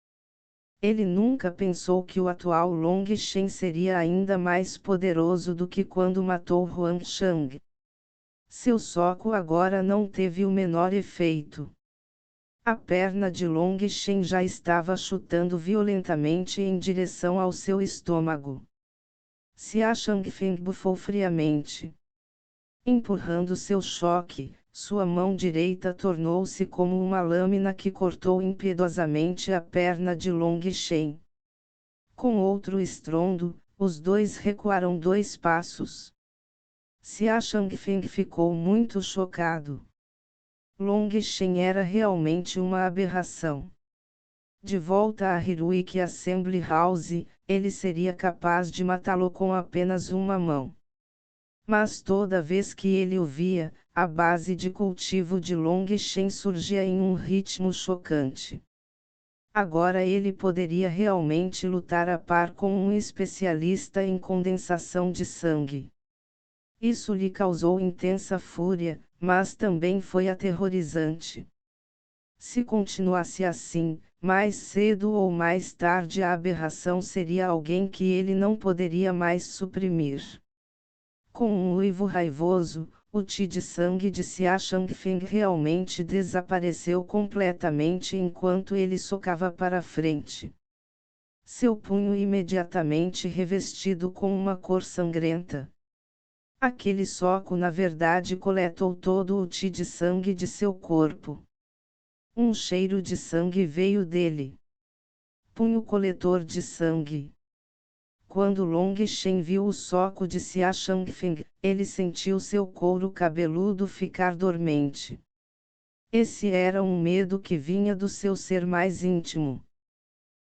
Ele nunca pensou que o atual Long Shen seria ainda mais poderoso do que quando matou Huang Shang. Seu soco agora não teve o menor efeito. A perna de Long Shen já estava chutando violentamente em direção ao seu estômago. Xia Changfeng bufou friamente. Empurrando seu choque, sua mão direita tornou-se como uma lâmina que cortou impiedosamente a perna de Long Shen. Com outro estrondo, os dois recuaram 2 passos. Xia Changfeng ficou muito chocado. Long Shen era realmente uma aberração. De volta a Heroic Assembly House, ele seria capaz de matá-lo com apenas uma mão. Mas toda vez que ele o via, a base de cultivo de Long Shen surgia em um ritmo chocante. Agora ele poderia realmente lutar a par com um especialista em condensação de sangue. Isso lhe causou intensa fúria, mas também foi aterrorizante. Se continuasse assim, mais cedo ou mais tarde a aberração seria alguém que ele não poderia mais suprimir. Com um uivo raivoso, o Qi de sangue de Xia Changfeng realmente desapareceu completamente enquanto ele socava para frente. Seu punho imediatamente revestido com uma cor sangrenta. Aquele soco na verdade coletou todo o Qi de sangue de seu corpo. Um cheiro de sangue veio dele. Punho coletor de sangue. Quando Long Shen viu o soco de Xia Changfeng, ele sentiu seu couro cabeludo ficar dormente. Esse era um medo que vinha do seu ser mais íntimo.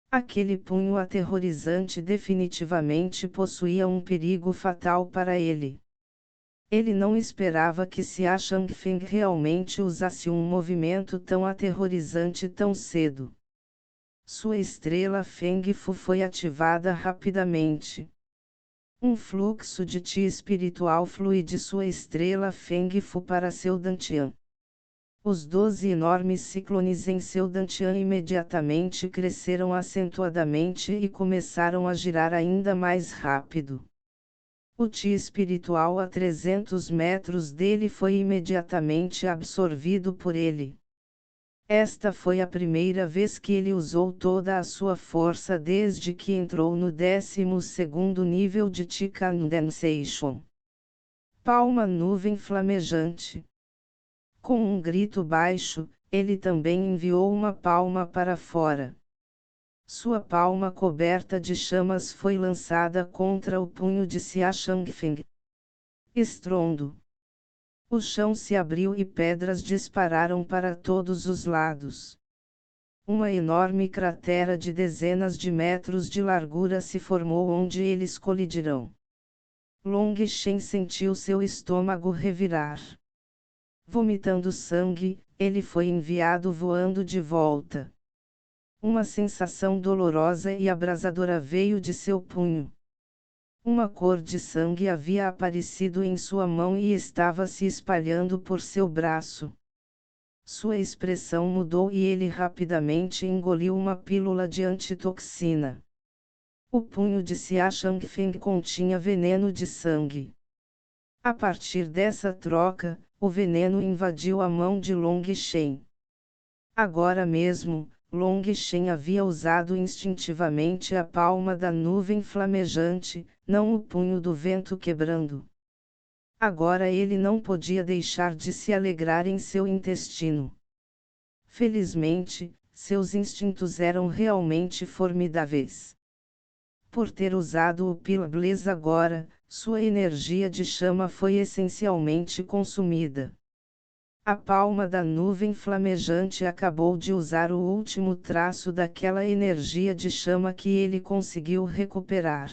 Aquele punho aterrorizante definitivamente possuía um perigo fatal para ele. Ele não esperava que Xia Changfeng realmente usasse um movimento tão aterrorizante tão cedo. Sua estrela Feng Fu foi ativada rapidamente. Um fluxo de Qi espiritual flui de sua estrela Feng Fu para seu Dantian. Os 12 enormes ciclones em seu Dantian imediatamente cresceram acentuadamente e começaram a girar ainda mais rápido. O Qi espiritual a 300 metros dele foi imediatamente absorvido por ele. Esta foi a primeira vez que ele usou toda a sua força desde que entrou no 12º nível de Qi Condensation. Palma nuvem flamejante. Com um grito baixo, ele também enviou uma palma para fora. Sua palma coberta de chamas foi lançada contra o punho de Xia Changfeng. Estrondo. O chão se abriu e pedras dispararam para todos os lados. Uma enorme cratera de dezenas de metros de largura se formou onde eles colidirão. Long Shen sentiu seu estômago revirar. Vomitando sangue, ele foi enviado voando de volta. Uma sensação dolorosa e abrasadora veio de seu punho. Uma cor de sangue havia aparecido em sua mão e estava se espalhando por seu braço. Sua expressão mudou e ele rapidamente engoliu uma pílula de antitoxina. O punho de Xia Changfeng continha veneno de sangue. A partir dessa troca, o veneno invadiu a mão de Long Shen. Agora mesmo, Long Shen havia usado instintivamente a palma da nuvem flamejante, não o punho do vento quebrando. Agora ele não podia deixar de se alegrar em seu intestino. Felizmente, seus instintos eram realmente formidáveis. Por ter usado o Pil Blaze agora, sua energia de chama foi essencialmente consumida. A palma da nuvem flamejante acabou de usar o último traço daquela energia de chama que ele conseguiu recuperar.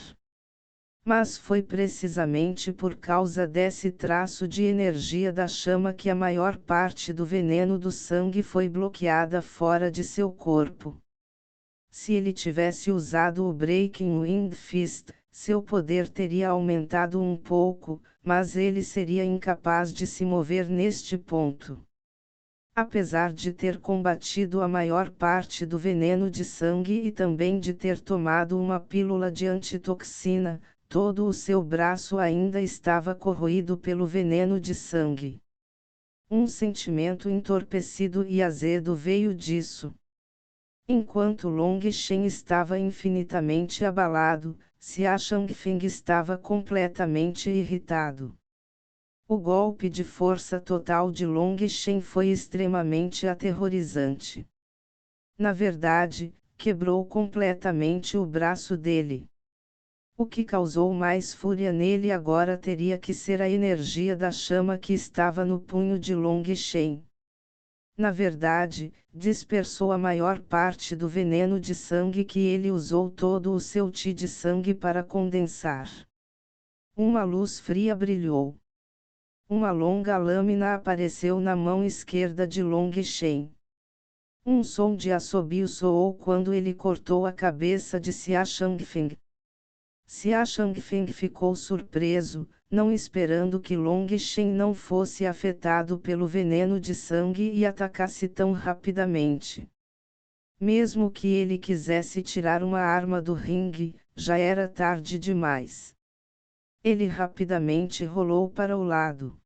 Mas foi precisamente por causa desse traço de energia da chama que a maior parte do veneno do sangue foi bloqueada fora de seu corpo. Se ele tivesse usado o Breaking Wind Fist, seu poder teria aumentado um pouco, mas ele seria incapaz de se mover neste ponto. Apesar de ter combatido a maior parte do veneno de sangue e também de ter tomado uma pílula de antitoxina, todo o seu braço ainda estava corroído pelo veneno de sangue. Um sentimento entorpecido e azedo veio disso. Enquanto Long Shen estava infinitamente abalado, Xia Changfeng estava completamente irritado. O golpe de força total de Long Shen foi extremamente aterrorizante. Na verdade, quebrou completamente o braço dele. O que causou mais fúria nele agora teria que ser a energia da chama que estava no punho de Long Shen. Na verdade, dispersou a maior parte do veneno de sangue que ele usou todo o seu Qi de sangue para condensar. Uma luz fria brilhou. Uma longa lâmina apareceu na mão esquerda de Long Shen. Um som de assobio soou quando ele cortou a cabeça de Xia Changfeng. Xia Changfeng ficou surpreso, não esperando que Long Shen não fosse afetado pelo veneno de sangue e atacasse tão rapidamente. Mesmo que ele quisesse tirar uma arma do ringue, já era tarde demais. Ele rapidamente rolou para o lado.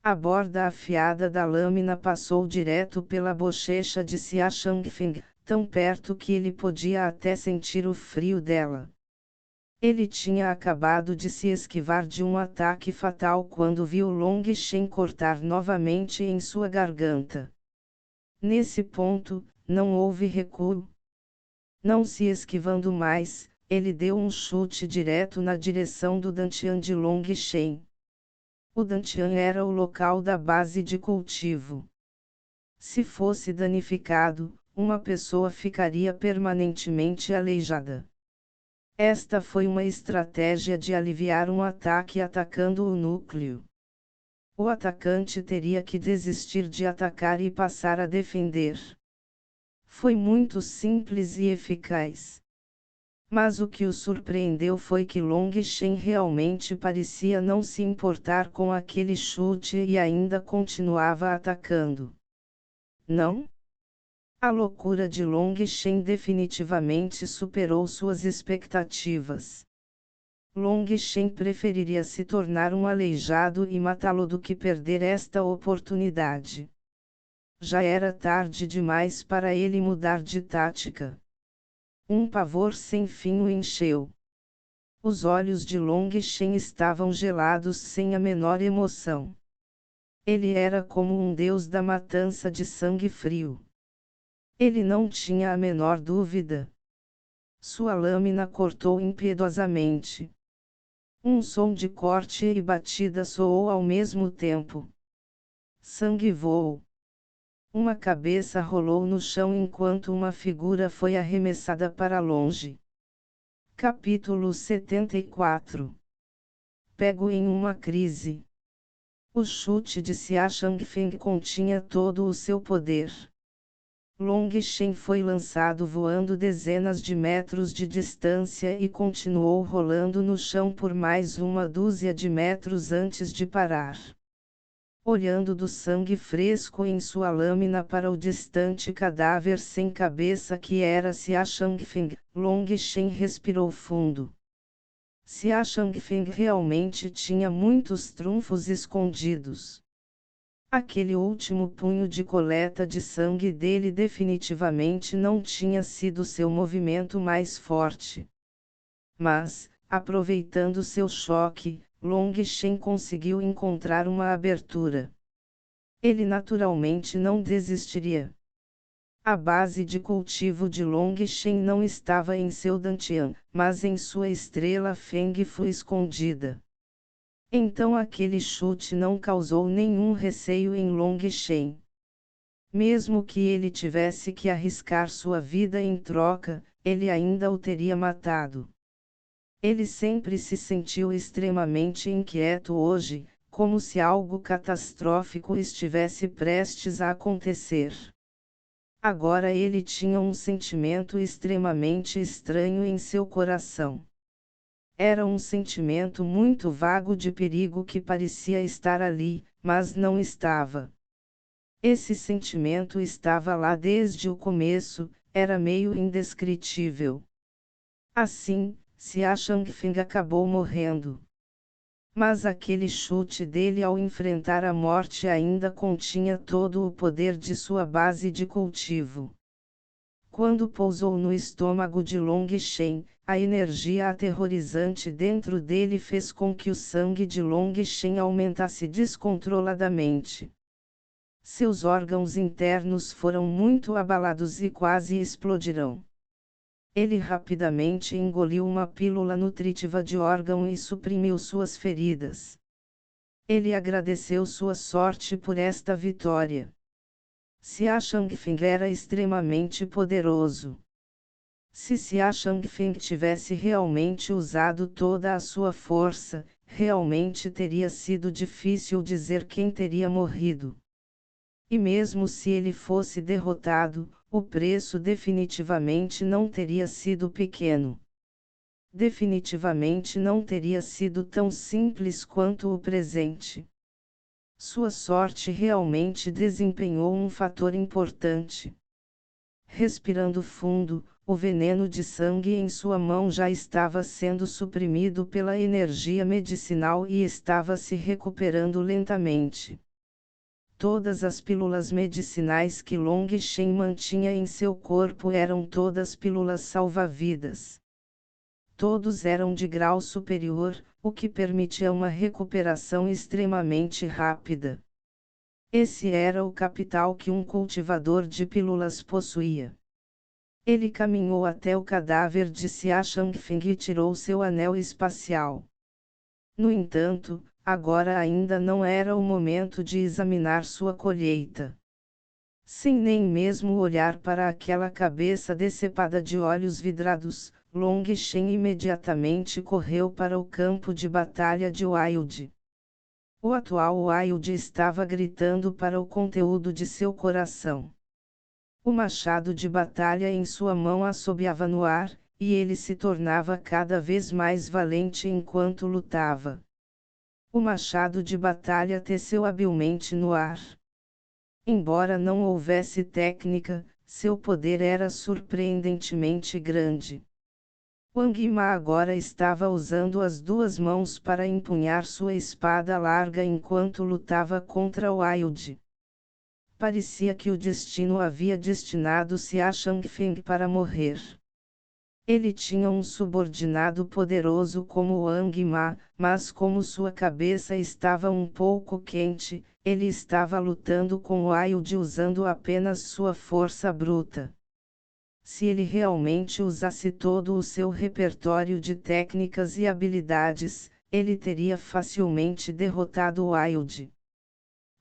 A borda afiada da lâmina passou direto pela bochecha de Xia Changfeng, tão perto que ele podia até sentir o frio dela. Ele tinha acabado de se esquivar de um ataque fatal quando viu Long Shen cortar novamente em sua garganta. Nesse ponto, não houve recuo. Não se esquivando mais, ele deu um chute direto na direção do Dantian de Long Shen. O Dantian era o local da base de cultivo. Se fosse danificado, uma pessoa ficaria permanentemente aleijada. Esta foi uma estratégia de aliviar um ataque atacando o núcleo. O atacante teria que desistir de atacar e passar a defender. Foi muito simples e eficaz. Mas o que o surpreendeu foi que Long Shen realmente parecia não se importar com aquele chute e ainda continuava atacando. Não? A loucura de Long Shen definitivamente superou suas expectativas. Long Shen preferiria se tornar um aleijado e matá-lo do que perder esta oportunidade. Já era tarde demais para ele mudar de tática. Um pavor sem fim o encheu. Os olhos de Long Shen estavam gelados sem a menor emoção. Ele era como um deus da matança de sangue frio. Ele não tinha a menor dúvida. Sua lâmina cortou impiedosamente. Um som de corte e batida soou ao mesmo tempo. Sangue voou. Uma cabeça rolou no chão enquanto uma figura foi arremessada para longe. Capítulo 74. Pego em uma crise. O chute de Xia Changfeng continha todo o seu poder. Long Shen foi lançado voando dezenas de metros de distância e continuou rolando no chão por mais uma dúzia de metros antes de parar. Olhando do sangue fresco em sua lâmina para o distante cadáver sem cabeça que era Xia Changfeng, Long Shen respirou fundo. Xia Changfeng realmente tinha muitos trunfos escondidos. Aquele último punho de coleta de sangue dele definitivamente não tinha sido seu movimento mais forte. Mas, aproveitando seu choque, Long Shen conseguiu encontrar uma abertura. Ele naturalmente não desistiria. A base de cultivo de Long Shen não estava em seu Dantian, mas em sua estrela Feng Fu escondida. Então aquele chute não causou nenhum receio em Long Shen. Mesmo que ele tivesse que arriscar sua vida em troca, ele ainda o teria matado. Ele sempre se sentiu extremamente inquieto hoje, como se algo catastrófico estivesse prestes a acontecer. Agora ele tinha um sentimento extremamente estranho em seu coração. Era um sentimento muito vago de perigo que parecia estar ali, mas não estava. Esse sentimento estava lá desde o começo, era meio indescritível. Assim, Xia Changfeng acabou morrendo. Mas aquele chute dele ao enfrentar a morte ainda continha todo o poder de sua base de cultivo. Quando pousou no estômago de Long Shen, a energia aterrorizante dentro dele fez com que o sangue de Long Shen aumentasse descontroladamente. Seus órgãos internos foram muito abalados e quase explodirão. Ele rapidamente engoliu uma pílula nutritiva de órgão e suprimiu suas feridas. Ele agradeceu sua sorte por esta vitória. Xia Changfeng era extremamente poderoso. Se Xia Changfeng tivesse realmente usado toda a sua força, realmente teria sido difícil dizer quem teria morrido. E mesmo se ele fosse derrotado, o preço definitivamente não teria sido pequeno. Definitivamente não teria sido tão simples quanto o presente. Sua sorte realmente desempenhou um fator importante. Respirando fundo, o veneno de sangue em sua mão já estava sendo suprimido pela energia medicinal e estava se recuperando lentamente. Todas as pílulas medicinais que Long Shen mantinha em seu corpo eram todas pílulas salva-vidas. Todos eram de grau superior, o que permitia uma recuperação extremamente rápida. Esse era o capital que um cultivador de pílulas possuía. Ele caminhou até o cadáver de Xia Changfeng e tirou seu anel espacial. No entanto, agora ainda não era o momento de examinar sua colheita. Sem nem mesmo olhar para aquela cabeça decepada de olhos vidrados, Long Shen imediatamente correu para o campo de batalha de Wild. O atual Wilde estava gritando para o conteúdo de seu coração. O machado de batalha em sua mão assobiava no ar, e ele se tornava cada vez mais valente enquanto lutava. O machado de batalha teceu habilmente no ar. Embora não houvesse técnica, seu poder era surpreendentemente grande. Wang Ma agora estava usando as duas mãos para empunhar sua espada larga enquanto lutava contra Wilde. Parecia que o destino havia destinado-se a Shang Feng para morrer. Ele tinha um subordinado poderoso como Wang Ma, mas como sua cabeça estava um pouco quente, ele estava lutando com Wilde usando apenas sua força bruta. Se ele realmente usasse todo o seu repertório de técnicas e habilidades, ele teria facilmente derrotado Wilde.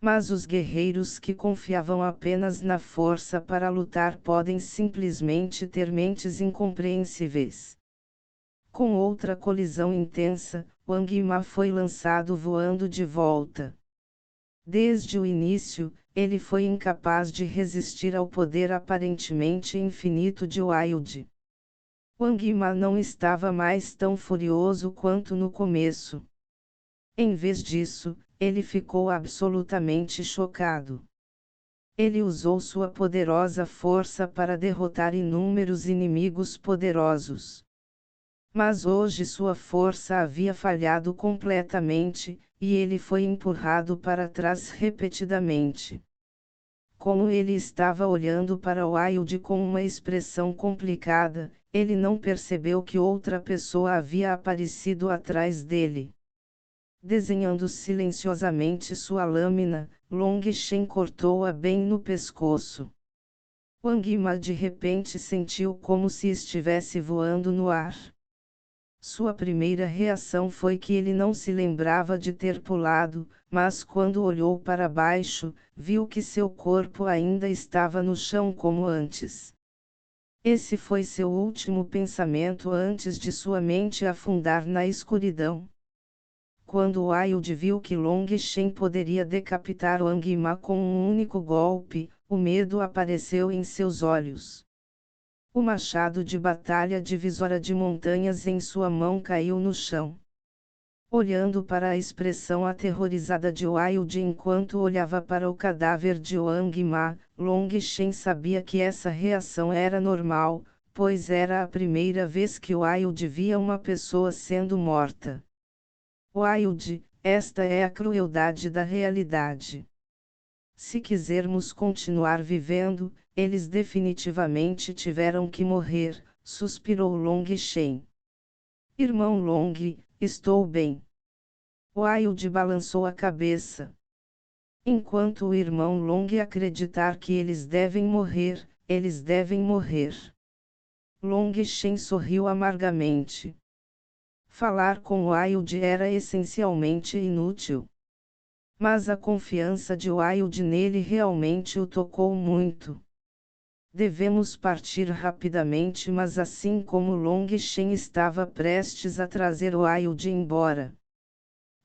Mas os guerreiros que confiavam apenas na força para lutar podem simplesmente ter mentes incompreensíveis. Com outra colisão intensa, Wang Ma foi lançado voando de volta. Desde o início, ele foi incapaz de resistir ao poder aparentemente infinito de Wilde. Wang Ma não estava mais tão furioso quanto no começo. Em vez disso, ele ficou absolutamente chocado. Ele usou sua poderosa força para derrotar inúmeros inimigos poderosos. Mas hoje sua força havia falhado completamente, e ele foi empurrado para trás repetidamente. Como ele estava olhando para Wilde com uma expressão complicada, ele não percebeu que outra pessoa havia aparecido atrás dele. Desenhando silenciosamente sua lâmina, Long Shen cortou-a bem no pescoço. Wang Ma de repente sentiu como se estivesse voando no ar. Sua primeira reação foi que ele não se lembrava de ter pulado, mas quando olhou para baixo, viu que seu corpo ainda estava no chão como antes. Esse foi seu último pensamento antes de sua mente afundar na escuridão. Quando Wilde viu que Long Shen poderia decapitar Wang Ma com um único golpe, o medo apareceu em seus olhos. O machado de batalha divisora de montanhas em sua mão caiu no chão. Olhando para a expressão aterrorizada de Wilde enquanto olhava para o cadáver de Wang Ma, Long Shen sabia que essa reação era normal, pois era a primeira vez que Wilde via uma pessoa sendo morta. Wilde, esta é a crueldade da realidade. Se quisermos continuar vivendo, eles definitivamente tiveram que morrer, suspirou Long Shen. Irmão Long, estou bem. Wilde balançou a cabeça. Enquanto o irmão Long acreditar que eles devem morrer, eles devem morrer. Long Shen sorriu amargamente. Falar com Wilde era essencialmente inútil. Mas a confiança de Wilde nele realmente o tocou muito. Devemos partir rapidamente, mas assim como Long Shen estava prestes a trazer Wilde embora.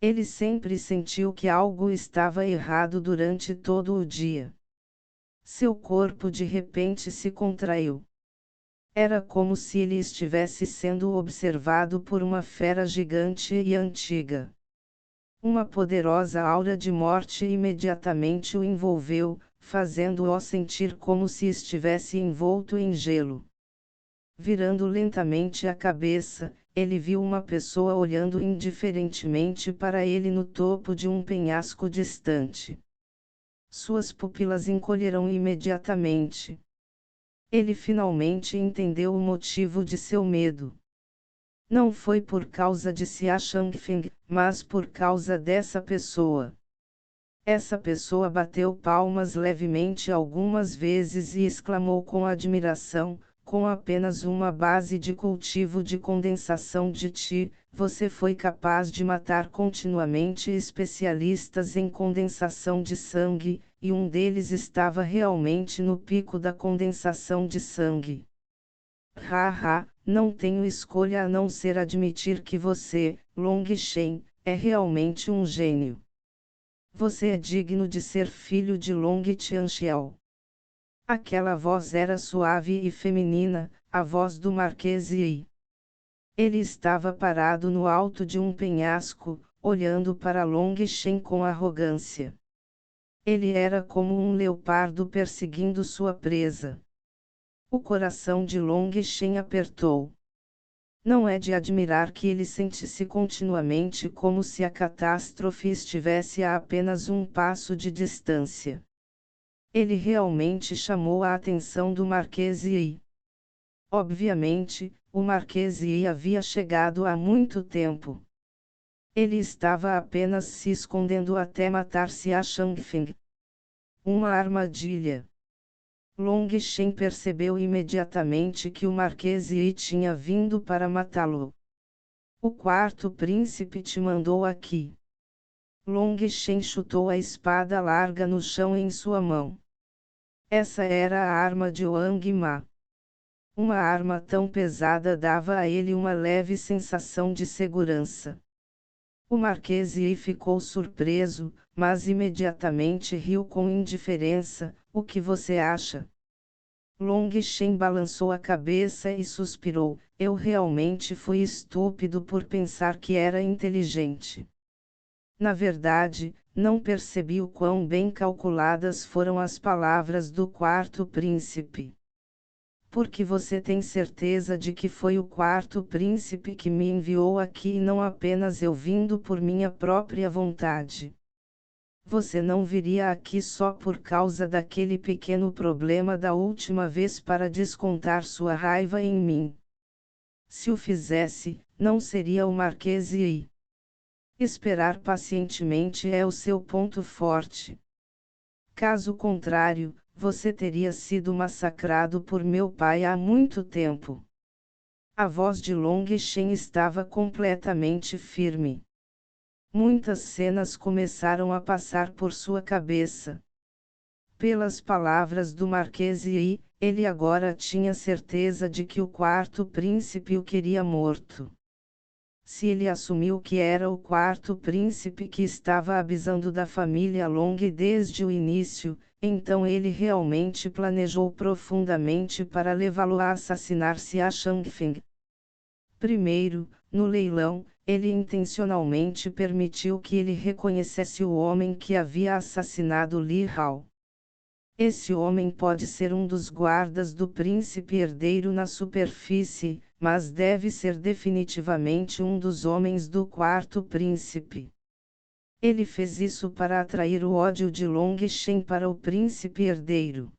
Ele sempre sentiu que algo estava errado durante todo o dia. Seu corpo de repente se contraiu. Era como se ele estivesse sendo observado por uma fera gigante e antiga. Uma poderosa aura de morte imediatamente o envolveu, fazendo-o sentir como se estivesse envolto em gelo. Virando lentamente a cabeça, ele viu uma pessoa olhando indiferentemente para ele no topo de um penhasco distante. Suas pupilas encolheram imediatamente. Ele finalmente entendeu o motivo de seu medo. Não foi por causa de Xia Shangfeng, mas por causa dessa pessoa. Essa pessoa bateu palmas levemente algumas vezes e exclamou com admiração: com apenas uma base de cultivo de condensação de Qi, você foi capaz de matar continuamente especialistas em condensação de sangue, e um deles estava realmente no pico da condensação de sangue. Haha, não tenho escolha a não ser admitir que você, Long Shen, é realmente um gênio. Você é digno de ser filho de Long Tianxiao. Aquela voz era suave e feminina, a voz do Marquês Yi. Ele estava parado no alto de um penhasco, olhando para Long Shen com arrogância. Ele era como um leopardo perseguindo sua presa. O coração de Long Shen apertou. Não é de admirar que ele sentisse continuamente como se a catástrofe estivesse a apenas um passo de distância. Ele realmente chamou a atenção do Marquês Yi. Obviamente, o Marquês Yi havia chegado há muito tempo. Ele estava apenas se escondendo até matar-se a Changfeng. Uma armadilha. Long Shen percebeu imediatamente que o Marquês Yi tinha vindo para matá-lo. O quarto príncipe te mandou aqui. Long Shen chutou a espada larga no chão em sua mão. Essa era a arma de Wang Ma. Uma arma tão pesada dava a ele uma leve sensação de segurança. O Marquês Yi ficou surpreso, mas imediatamente riu com indiferença. O que você acha? Long Shen balançou a cabeça e suspirou. Eu realmente fui estúpido por pensar que era inteligente. Na verdade, não percebi o quão bem calculadas foram as palavras do quarto príncipe. Porque você tem certeza de que foi o quarto príncipe que me enviou aqui e não apenas eu vindo por minha própria vontade. Você não viria aqui só por causa daquele pequeno problema da última vez para descontar sua raiva em mim. Se o fizesse, não seria o Marquês Yi. Esperar pacientemente é o seu ponto forte. Caso contrário, você teria sido massacrado por meu pai há muito tempo. A voz de Long Shen estava completamente firme. Muitas cenas começaram a passar por sua cabeça. Pelas palavras do Marquês Yi, ele agora tinha certeza de que o quarto príncipe o queria morto. Se ele assumiu que era o quarto príncipe que estava abusando da família Long desde o início, então ele realmente planejou profundamente para levá-lo a assassinar-se a Changfeng. Primeiro, no leilão, ele intencionalmente permitiu que ele reconhecesse o homem que havia assassinado Li Hao. Esse homem pode ser um dos guardas do príncipe herdeiro na superfície, mas deve ser definitivamente um dos homens do quarto príncipe. Ele fez isso para atrair o ódio de Long Shen para o príncipe herdeiro.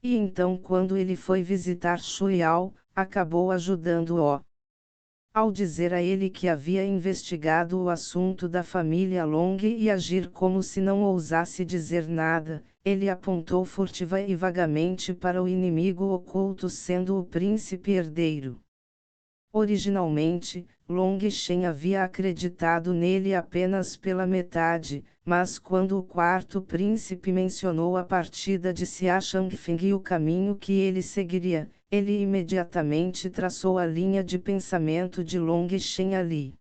E então quando ele foi visitar Shuiao, acabou ajudando-o. Ao dizer a ele que havia investigado o assunto da família Long e agir como se não ousasse dizer nada, ele apontou furtiva e vagamente para o inimigo oculto sendo o príncipe herdeiro. Originalmente, Long Shen havia acreditado nele apenas pela metade, mas quando o quarto príncipe mencionou a partida de Xia Changfeng e o caminho que ele seguiria, ele imediatamente traçou a linha de pensamento de Long Shen ali.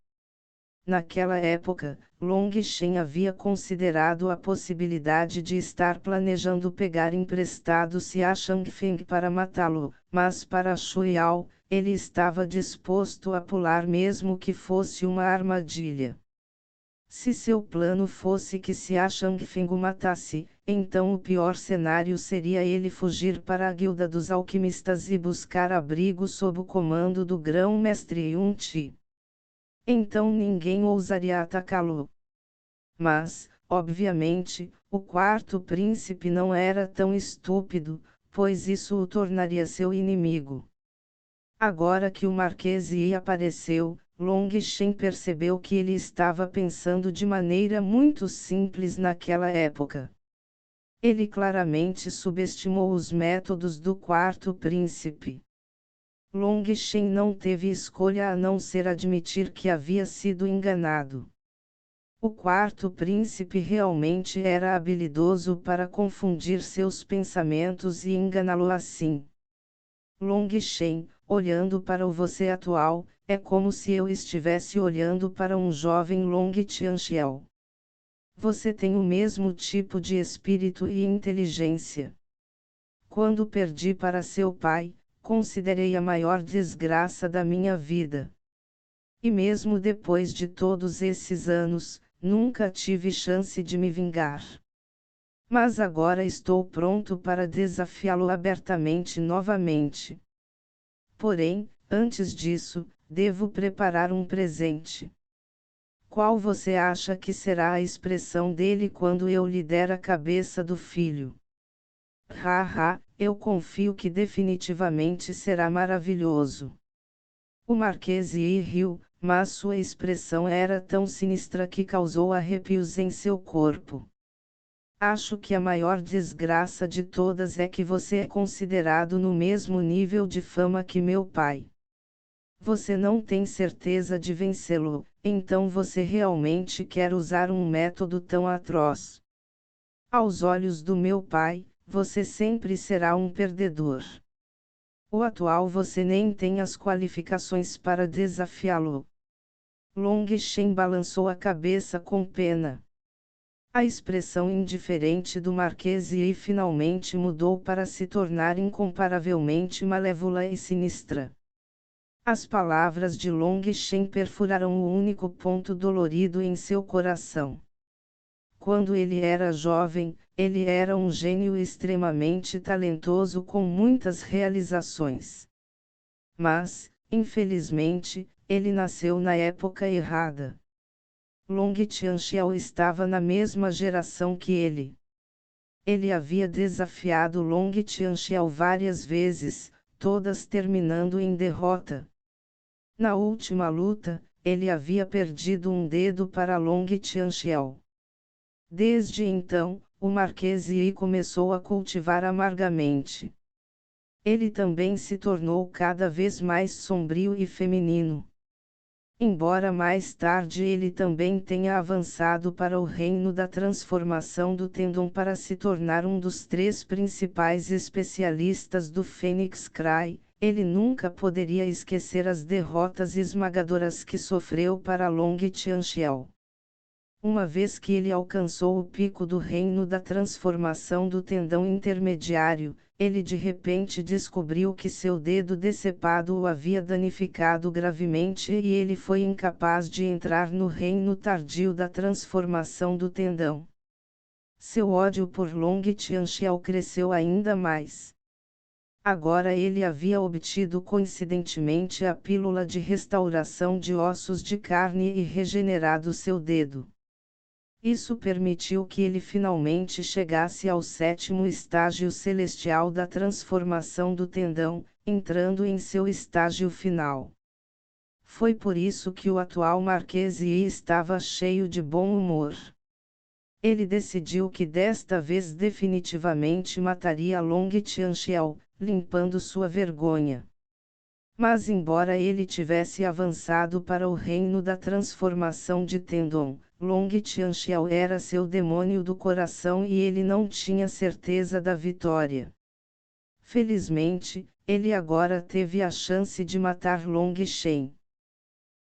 Naquela época, Long Shen havia considerado a possibilidade de estar planejando pegar emprestado Xia Changfeng para matá-lo, mas para Shuiao, ele estava disposto a pular mesmo que fosse uma armadilha. Se seu plano fosse que Xia Changfeng o matasse, então o pior cenário seria ele fugir para a guilda dos alquimistas e buscar abrigo sob o comando do grão-mestre Yun Ti. Então ninguém ousaria atacá-lo. Mas, obviamente, o quarto príncipe não era tão estúpido, pois isso o tornaria seu inimigo. Agora que o Marquês Yi apareceu, Long Shen percebeu que ele estava pensando de maneira muito simples naquela época. Ele claramente subestimou os métodos do quarto príncipe. Long Shen não teve escolha a não ser admitir que havia sido enganado. O quarto príncipe realmente era habilidoso para confundir seus pensamentos e enganá-lo assim. Long Shen, olhando para o você atual, é como se eu estivesse olhando para um jovem Long Tianxiao. Você tem o mesmo tipo de espírito e inteligência. Quando perdi para seu pai, considerei a maior desgraça da minha vida. E mesmo depois de todos esses anos, nunca tive chance de me vingar. Mas agora estou pronto para desafiá-lo abertamente novamente. Porém, antes disso, devo preparar um presente. Qual você acha que será a expressão dele quando eu lhe der a cabeça do filho? Haha, eu confio que definitivamente será maravilhoso. O Marquês riu, mas sua expressão era tão sinistra que causou arrepios em seu corpo. Acho que a maior desgraça de todas é que você é considerado no mesmo nível de fama que meu pai. Você não tem certeza de vencê-lo, então você realmente quer usar um método tão atroz. Aos olhos do meu pai, você sempre será um perdedor. O atual você nem tem as qualificações para desafiá-lo. Long Shen balançou a cabeça com pena. A expressão indiferente do Marquês Yi finalmente mudou para se tornar incomparavelmente malévola e sinistra. As palavras de Long Shen perfuraram o único ponto dolorido em seu coração. Quando ele era jovem, ele era um gênio extremamente talentoso com muitas realizações. Mas, infelizmente, ele nasceu na época errada. Long Tianxiao estava na mesma geração que ele. Ele havia desafiado Long Tianxiao várias vezes, todas terminando em derrota. Na última luta, ele havia perdido um dedo para Long Tianxiao. Desde então, o Marquês Yi começou a cultivar amargamente. Ele também se tornou cada vez mais sombrio e feminino. Embora mais tarde ele também tenha avançado para o reino da transformação do tendão para se tornar um dos 3 principais especialistas do Fênix Cry, ele nunca poderia esquecer as derrotas esmagadoras que sofreu para Long Tianxiao. Uma vez que ele alcançou o pico do reino da transformação do tendão intermediário, ele de repente descobriu que seu dedo decepado o havia danificado gravemente e ele foi incapaz de entrar no reino tardio da transformação do tendão. Seu ódio por Long Tianxiao cresceu ainda mais. Agora ele havia obtido coincidentemente a pílula de restauração de ossos de carne e regenerado seu dedo. Isso permitiu que ele finalmente chegasse ao 7º estágio celestial da transformação do tendão, entrando em seu estágio final. Foi por isso que o atual Marquês Yi estava cheio de bom humor. Ele decidiu que desta vez definitivamente mataria Long Tianxiao, limpando sua vergonha. Mas embora ele tivesse avançado para o reino da transformação de Tendon, Long Tianxiao era seu demônio do coração e ele não tinha certeza da vitória. Felizmente, ele agora teve a chance de matar Long Shen.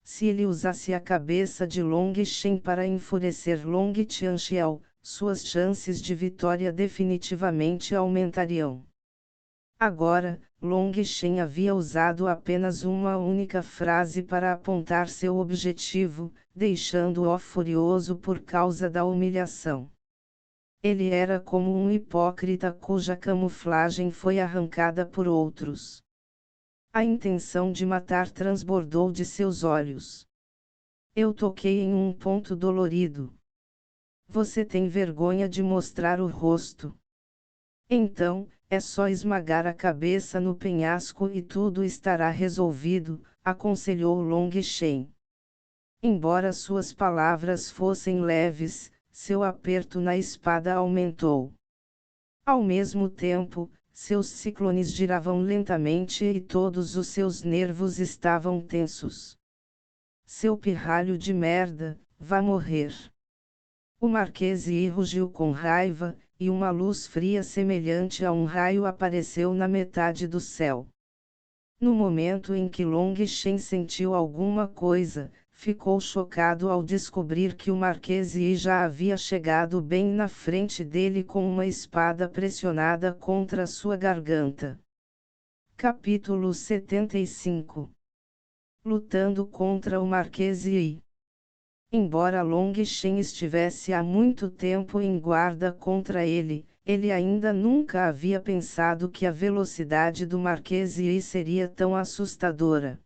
Se ele usasse a cabeça de Long Shen para enfurecer Long Tianxiao, suas chances de vitória definitivamente aumentariam. Agora, Long Shen havia usado apenas uma única frase para apontar seu objetivo, deixando-o furioso por causa da humilhação. Ele era como um hipócrita cuja camuflagem foi arrancada por outros. A intenção de matar transbordou de seus olhos. Eu toquei em um ponto dolorido. Você tem vergonha de mostrar o rosto. Então, é só esmagar a cabeça no penhasco e tudo estará resolvido, aconselhou Long Shen. Embora suas palavras fossem leves, seu aperto na espada aumentou. Ao mesmo tempo, seus ciclones giravam lentamente e todos os seus nervos estavam tensos. Seu pirralho de merda, vá morrer. O Marquês Yi rugiu com raiva, e uma luz fria semelhante a um raio apareceu na metade do céu. No momento em que Long Shen sentiu alguma coisa, ficou chocado ao descobrir que o Marquês Yi já havia chegado bem na frente dele com uma espada pressionada contra sua garganta. Capítulo 75. Lutando contra o Marquês Yi. Embora Long Shen estivesse há muito tempo em guarda contra ele, ele ainda nunca havia pensado que a velocidade do Marquês Yi seria tão assustadora.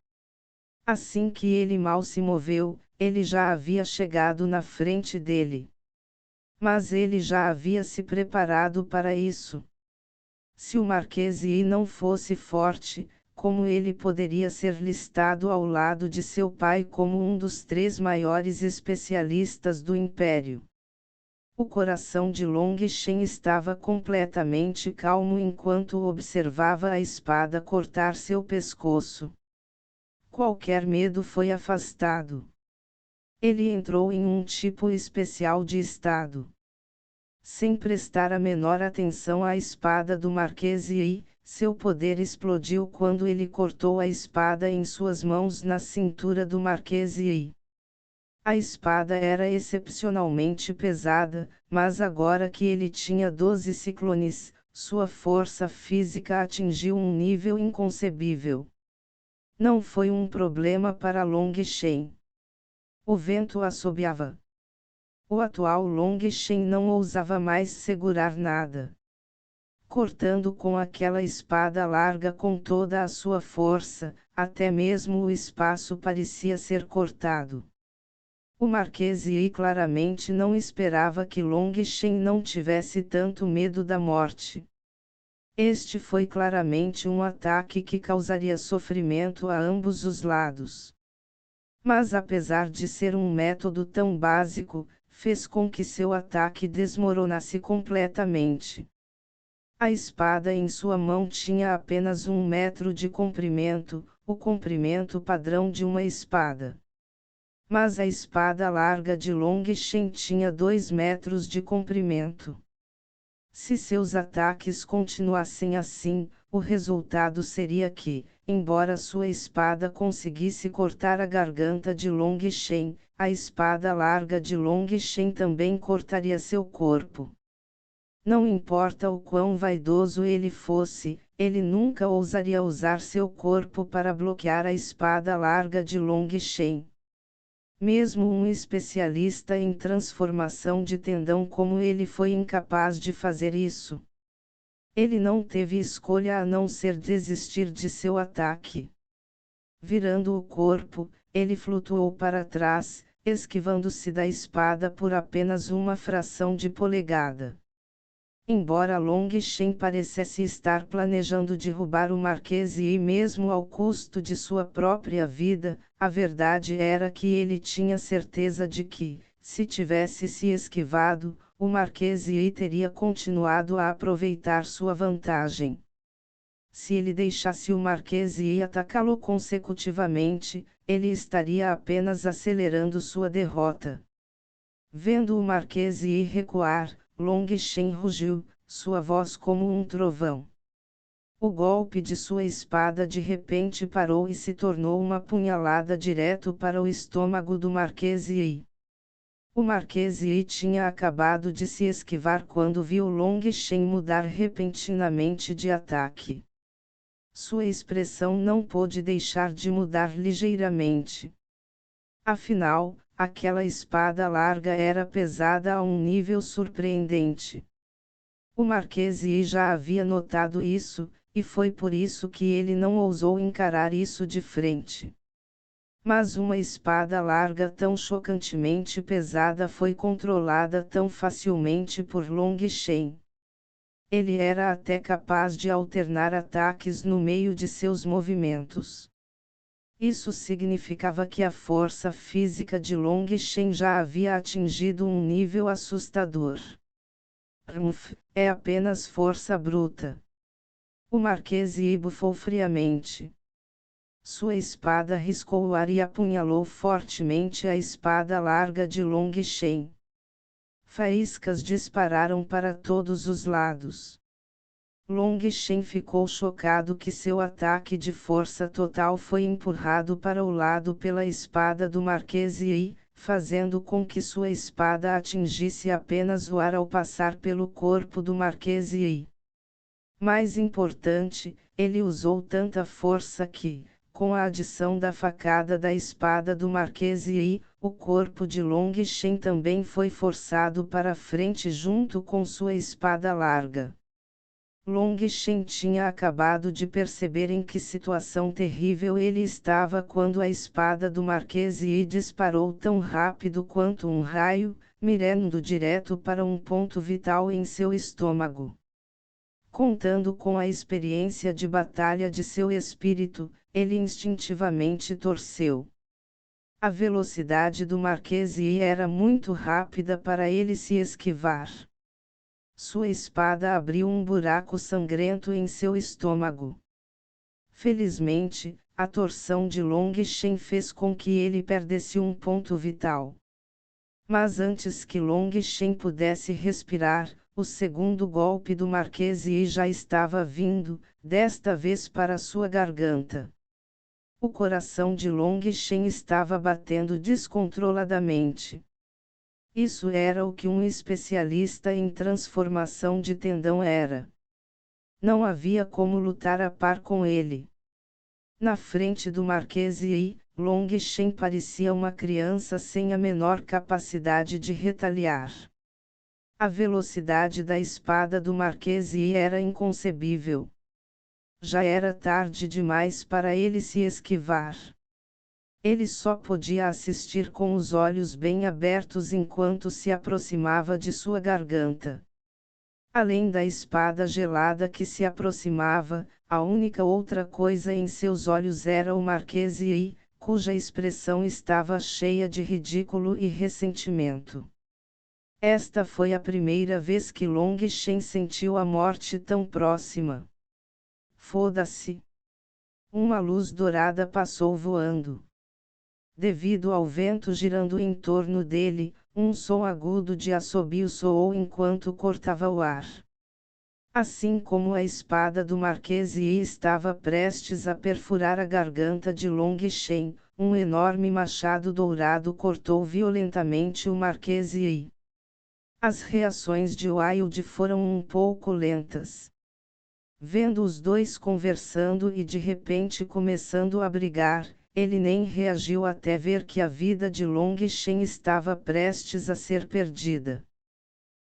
Assim que ele mal se moveu, ele já havia chegado na frente dele. Mas ele já havia se preparado para isso. Se o Marquês Yi não fosse forte, como ele poderia ser listado ao lado de seu pai como um dos 3 maiores especialistas do Império? O coração de Long Shen estava completamente calmo enquanto observava a espada cortar seu pescoço. Qualquer medo foi afastado. Ele entrou em um tipo especial de estado. Sem prestar a menor atenção à espada do Marquês Yi, seu poder explodiu quando ele cortou a espada em suas mãos na cintura do Marquês Yi. A espada era excepcionalmente pesada, mas agora que ele tinha 12 ciclones, sua força física atingiu um nível inconcebível. Não foi um problema para Long Shen. O vento assobiava. O atual Long Shen não ousava mais segurar nada. Cortando com aquela espada larga com toda a sua força, até mesmo o espaço parecia ser cortado. O Marquês Yi claramente não esperava que Long Shen não tivesse tanto medo da morte. Este foi claramente um ataque que causaria sofrimento a ambos os lados. Mas apesar de ser um método tão básico, fez com que seu ataque desmoronasse completamente. A espada em sua mão tinha apenas 1 metro de comprimento, o comprimento padrão de uma espada. Mas a espada larga de Long Shen tinha 2 metros de comprimento. Se seus ataques continuassem assim, o resultado seria que, embora sua espada conseguisse cortar a garganta de Long Shen, a espada larga de Long Shen também cortaria seu corpo. Não importa o quão vaidoso ele fosse, ele nunca ousaria usar seu corpo para bloquear a espada larga de Long Shen. Mesmo um especialista em transformação de tendão como ele foi incapaz de fazer isso. Ele não teve escolha a não ser desistir de seu ataque. Virando o corpo, ele flutuou para trás, esquivando-se da espada por apenas uma fração de polegada. Embora Long Shen parecesse estar planejando derrubar o Marquês Yi mesmo ao custo de sua própria vida, a verdade era que ele tinha certeza de que, se tivesse se esquivado, o Marquês Yi teria continuado a aproveitar sua vantagem. Se ele deixasse o Marquês Yi atacá-lo consecutivamente, ele estaria apenas acelerando sua derrota. Vendo o Marquês Yi recuar, Long Shen rugiu, sua voz como um trovão. O golpe de sua espada de repente parou e se tornou uma punhalada direto para o estômago do Marquês Yi. O Marquês Yi tinha acabado de se esquivar quando viu Long Shen mudar repentinamente de ataque. Sua expressão não pôde deixar de mudar ligeiramente. Afinal, aquela espada larga era pesada a um nível surpreendente. O Marquês Yi já havia notado isso, e foi por isso que ele não ousou encarar isso de frente. Mas uma espada larga tão chocantemente pesada foi controlada tão facilmente por Long Shen. Ele era até capaz de alternar ataques no meio de seus movimentos. Isso significava que a força física de Long Shen já havia atingido um nível assustador. É apenas força bruta. O Marquês Yi bufou friamente. Sua espada riscou o ar e apunhalou fortemente a espada larga de Long Shen. Faíscas dispararam para todos os lados. Long Shen ficou chocado que seu ataque de força total foi empurrado para o lado pela espada do Marquês Yi, fazendo com que sua espada atingisse apenas o ar ao passar pelo corpo do Marquês Yi. Mais importante, ele usou tanta força que, com a adição da facada da espada do Marquês Yi, o corpo de Long Shen também foi forçado para frente junto com sua espada larga. Long Shen tinha acabado de perceber em que situação terrível ele estava quando a espada do Marquês Yi disparou tão rápido quanto um raio, mirando direto para um ponto vital em seu estômago. Contando com a experiência de batalha de seu espírito, ele instintivamente torceu. A velocidade do Marquês Yi era muito rápida para ele se esquivar. Sua espada abriu um buraco sangrento em seu estômago. Felizmente, a torção de Long Shen fez com que ele perdesse um ponto vital. Mas antes que Long Shen pudesse respirar, o segundo golpe do Marquês Yi já estava vindo, desta vez para sua garganta. O coração de Long Shen estava batendo descontroladamente. Isso era o que um especialista em transformação de tendão era. Não havia como lutar a par com ele. Na frente do Marquês Yi, Long Shen parecia uma criança sem a menor capacidade de retaliar. A velocidade da espada do Marquês Yi era inconcebível. Já era tarde demais para ele se esquivar. Ele só podia assistir com os olhos bem abertos enquanto se aproximava de sua garganta. Além da espada gelada que se aproximava, a única outra coisa em seus olhos era o Marquês Yi, cuja expressão estava cheia de ridículo e ressentimento. Esta foi a primeira vez que Long Shen sentiu a morte tão próxima. Foda-se! Uma luz dourada passou voando. Devido ao vento girando em torno dele, um som agudo de assobio soou enquanto cortava o ar. Assim como a espada do Marquês Yi estava prestes a perfurar a garganta de Long Shen, um enorme machado dourado cortou violentamente o Marquês Yi. As reações de Wild foram um pouco lentas. Vendo os dois conversando e de repente começando a brigar, ele nem reagiu até ver que a vida de Long Shen estava prestes a ser perdida.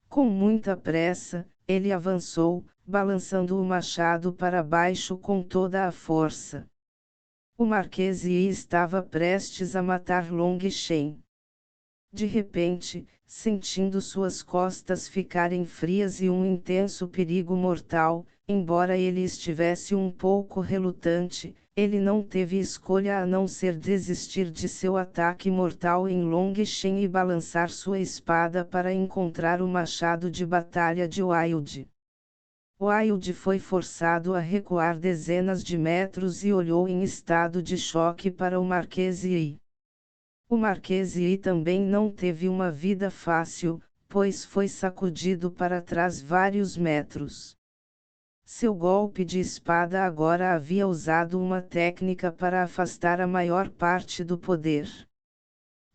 Com muita pressa, ele avançou, balançando o machado para baixo com toda a força. O Marquês Yi estava prestes a matar Long Shen. De repente, sentindo suas costas ficarem frias e um intenso perigo mortal, embora ele estivesse um pouco relutante, ele não teve escolha a não ser desistir de seu ataque mortal em Long Shen e balançar sua espada para encontrar o machado de batalha de Wild. Wild foi forçado a recuar dezenas de metros e olhou em estado de choque para o Marquês Yi. O Marquês Yi também não teve uma vida fácil, pois foi sacudido para trás vários metros. Seu golpe de espada agora havia usado uma técnica para afastar a maior parte do poder.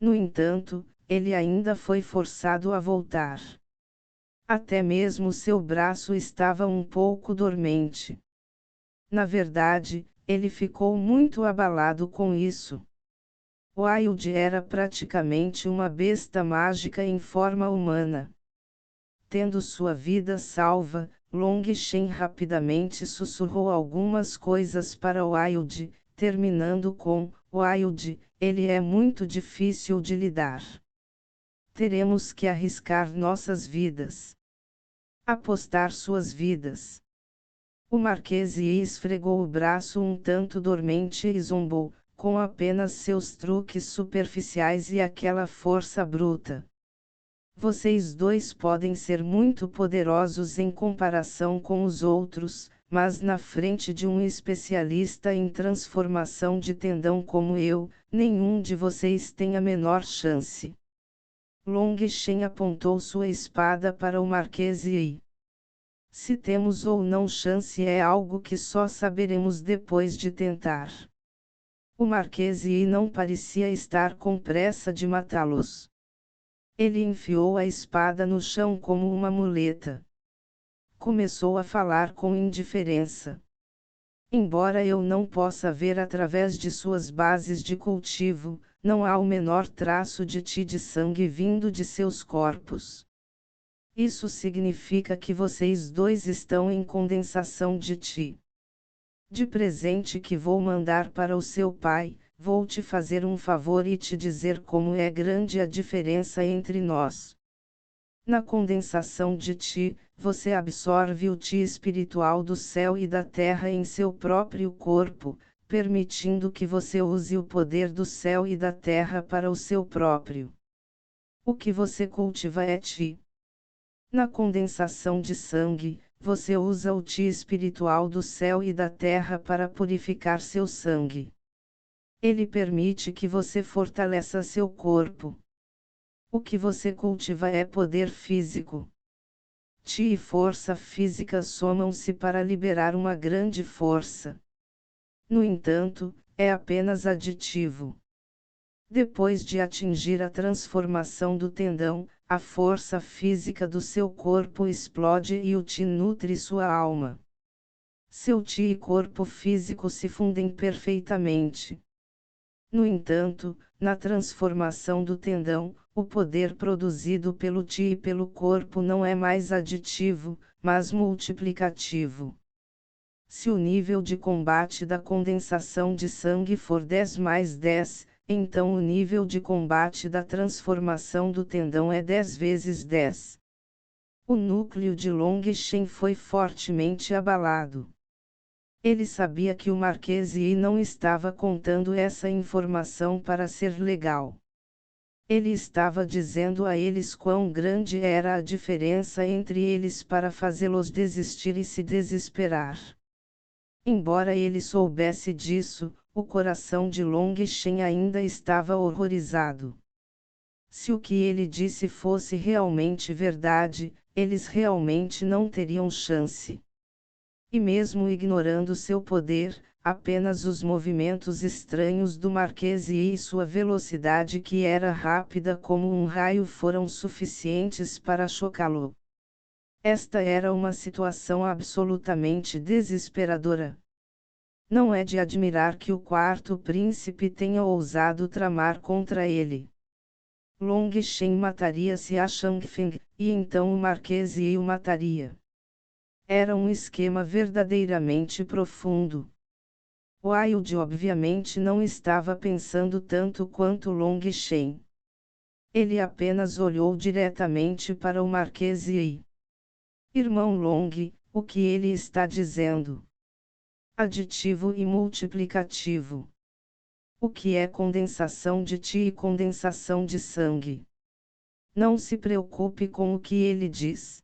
No entanto, ele ainda foi forçado a voltar. Até mesmo seu braço estava um pouco dormente. Na verdade, ele ficou muito abalado com isso. Wild era praticamente uma besta mágica em forma humana. Tendo sua vida salva, Long Shen rapidamente sussurrou algumas coisas para Wild, terminando com: Wild, ele é muito difícil de lidar. Teremos que arriscar nossas vidas. Apostar suas vidas. O Marquês Yi esfregou o braço um tanto dormente e zombou, com apenas seus truques superficiais e aquela força bruta. Vocês dois podem ser muito poderosos em comparação com os outros, mas na frente de um especialista em transformação de tendão como eu, nenhum de vocês tem a menor chance. Long Shen apontou sua espada para o Marquês Yi. Se temos ou não chance é algo que só saberemos depois de tentar. O Marquês Yi não parecia estar com pressa de matá-los. Ele enfiou a espada no chão como uma muleta. Começou a falar com indiferença. Embora eu não possa ver através de suas bases de cultivo, não há o menor traço de ti de sangue vindo de seus corpos. Isso significa que vocês dois estão em condensação de ti. De presente que vou mandar para o seu pai, vou te fazer um favor e te dizer como é grande a diferença entre nós. Na condensação de ti, você absorve o ti espiritual do céu e da terra em seu próprio corpo, permitindo que você use o poder do céu e da terra para o seu próprio. O que você cultiva é ti. Na condensação de sangue, você usa o ti espiritual do céu e da terra para purificar seu sangue. Ele permite que você fortaleça seu corpo. O que você cultiva é poder físico. Ti e força física somam-se para liberar uma grande força. No entanto, é apenas aditivo. Depois de atingir a transformação do tendão, a força física do seu corpo explode e o Ti nutre sua alma. Seu Ti e corpo físico se fundem perfeitamente. No entanto, na transformação do tendão, o poder produzido pelo Ti e pelo corpo não é mais aditivo, mas multiplicativo. Se o nível de combate da condensação de sangue for 10 mais 10, então o nível de combate da transformação do tendão é 10 vezes 10. O núcleo de Long Shen foi fortemente abalado. Ele sabia que o Marquês Yi não estava contando essa informação para ser legal. Ele estava dizendo a eles quão grande era a diferença entre eles para fazê-los desistir e se desesperar. Embora ele soubesse disso, o coração de Long Shen ainda estava horrorizado. Se o que ele disse fosse realmente verdade, eles realmente não teriam chance. E mesmo ignorando seu poder, apenas os movimentos estranhos do Marquês e sua velocidade que era rápida como um raio foram suficientes para chocá-lo. Esta era uma situação absolutamente desesperadora. Não é de admirar que o quarto príncipe tenha ousado tramar contra ele. Long Shen mataria-se a Changfeng, e então o Marquês Yi o mataria. Era um esquema verdadeiramente profundo. Wild obviamente não estava pensando tanto quanto Long Shen. Ele apenas olhou diretamente para o Marquês Yi. Irmão Long, o que ele está dizendo? Aditivo e multiplicativo. O que é condensação de ti e condensação de sangue? Não se preocupe com o que ele diz.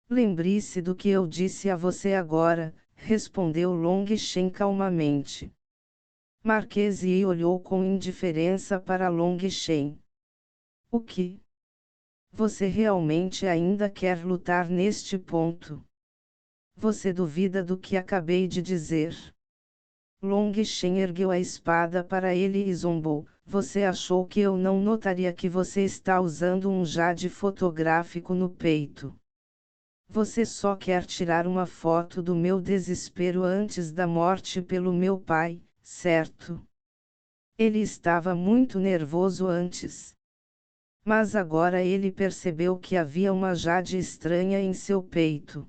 Lembre-se do que eu disse a você agora, respondeu Long Shen calmamente. Marquês Yi olhou com indiferença para Long Shen. O que? Você realmente ainda quer lutar neste ponto? Você duvida do que acabei de dizer? Long Shen ergueu a espada para ele e zombou. Você achou que eu não notaria que você está usando um jade fotográfico no peito? Você só quer tirar uma foto do meu desespero antes da morte pelo meu pai, certo? Ele estava muito nervoso antes. Mas agora ele percebeu que havia uma jade estranha em seu peito.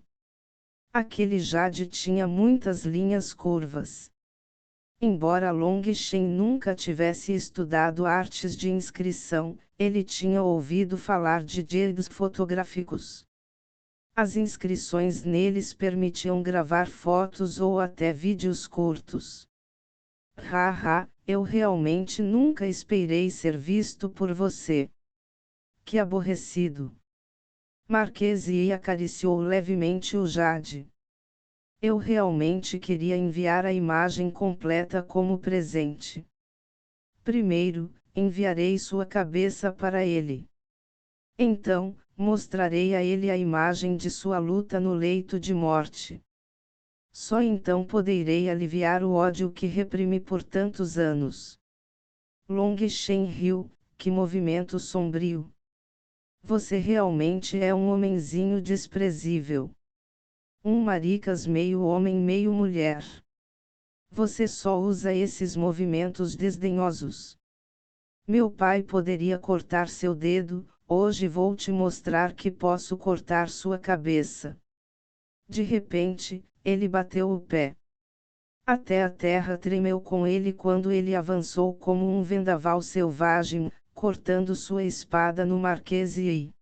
Aquele jade tinha muitas linhas curvas. Embora Long Shen nunca tivesse estudado artes de inscrição, ele tinha ouvido falar de jades fotográficos. As inscrições neles permitiam gravar fotos ou até vídeos curtos. Haha, eu realmente nunca esperei ser visto por você. Que aborrecido. Marquês Yi acariciou levemente o jade. Eu realmente queria enviar a imagem completa como presente. Primeiro, enviarei sua cabeça para ele. Então, mostrarei a ele a imagem de sua luta no leito de morte. Só então poderei aliviar o ódio que reprimi por tantos anos. Long Shen riu, que movimento sombrio. Você realmente é um homenzinho desprezível. Um maricas meio homem meio mulher. Você só usa esses movimentos desdenhosos. Meu pai poderia cortar seu dedo, hoje vou te mostrar que posso cortar sua cabeça. De repente, ele bateu o pé. Até a terra tremeu com ele quando ele avançou como um vendaval selvagem, cortando sua espada no Marquês Yi.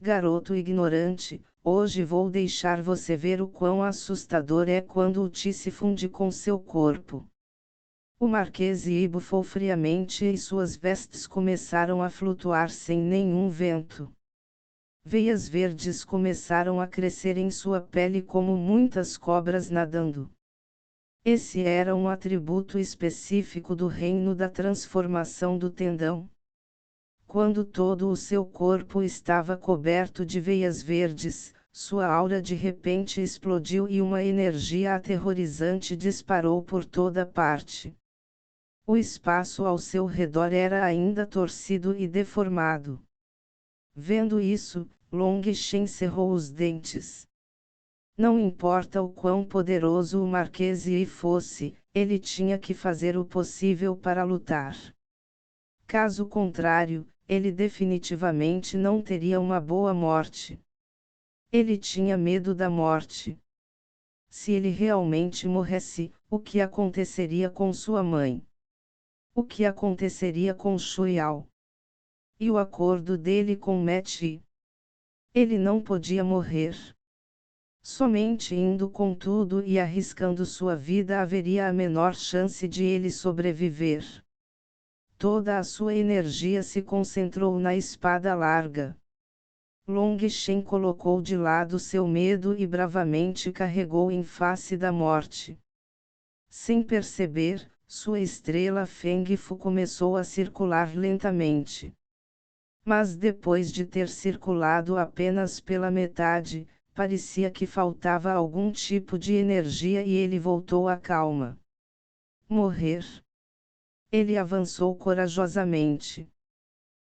Garoto ignorante, hoje vou deixar você ver o quão assustador é quando o Ti se funde com seu corpo. O Marquês Yi bufou friamente e suas vestes começaram a flutuar sem nenhum vento. Veias verdes começaram a crescer em sua pele como muitas cobras nadando. Esse era um atributo específico do reino da transformação do tendão. Quando todo o seu corpo estava coberto de veias verdes, sua aura de repente explodiu e uma energia aterrorizante disparou por toda parte. O espaço ao seu redor era ainda torcido e deformado. Vendo isso, Long Shen cerrou os dentes. Não importa o quão poderoso o Marquês Yi fosse, ele tinha que fazer o possível para lutar. Caso contrário, ele definitivamente não teria uma boa morte. Ele tinha medo da morte. Se ele realmente morresse, o que aconteceria com sua mãe? O que aconteceria com Shuiao? E o acordo dele com Meti? Ele não podia morrer. Somente indo com tudo e arriscando sua vida haveria a menor chance de ele sobreviver. Toda a sua energia se concentrou na espada larga. Long Shen colocou de lado seu medo e bravamente carregou em face da morte. Sem perceber, sua estrela Feng Fu começou a circular lentamente. Mas depois de ter circulado apenas pela metade, parecia que faltava algum tipo de energia e ele voltou à calma. Morrer. Ele avançou corajosamente.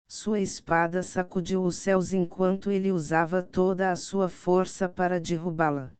Sua espada sacudiu os céus enquanto ele usava toda a sua força para derrubá-la.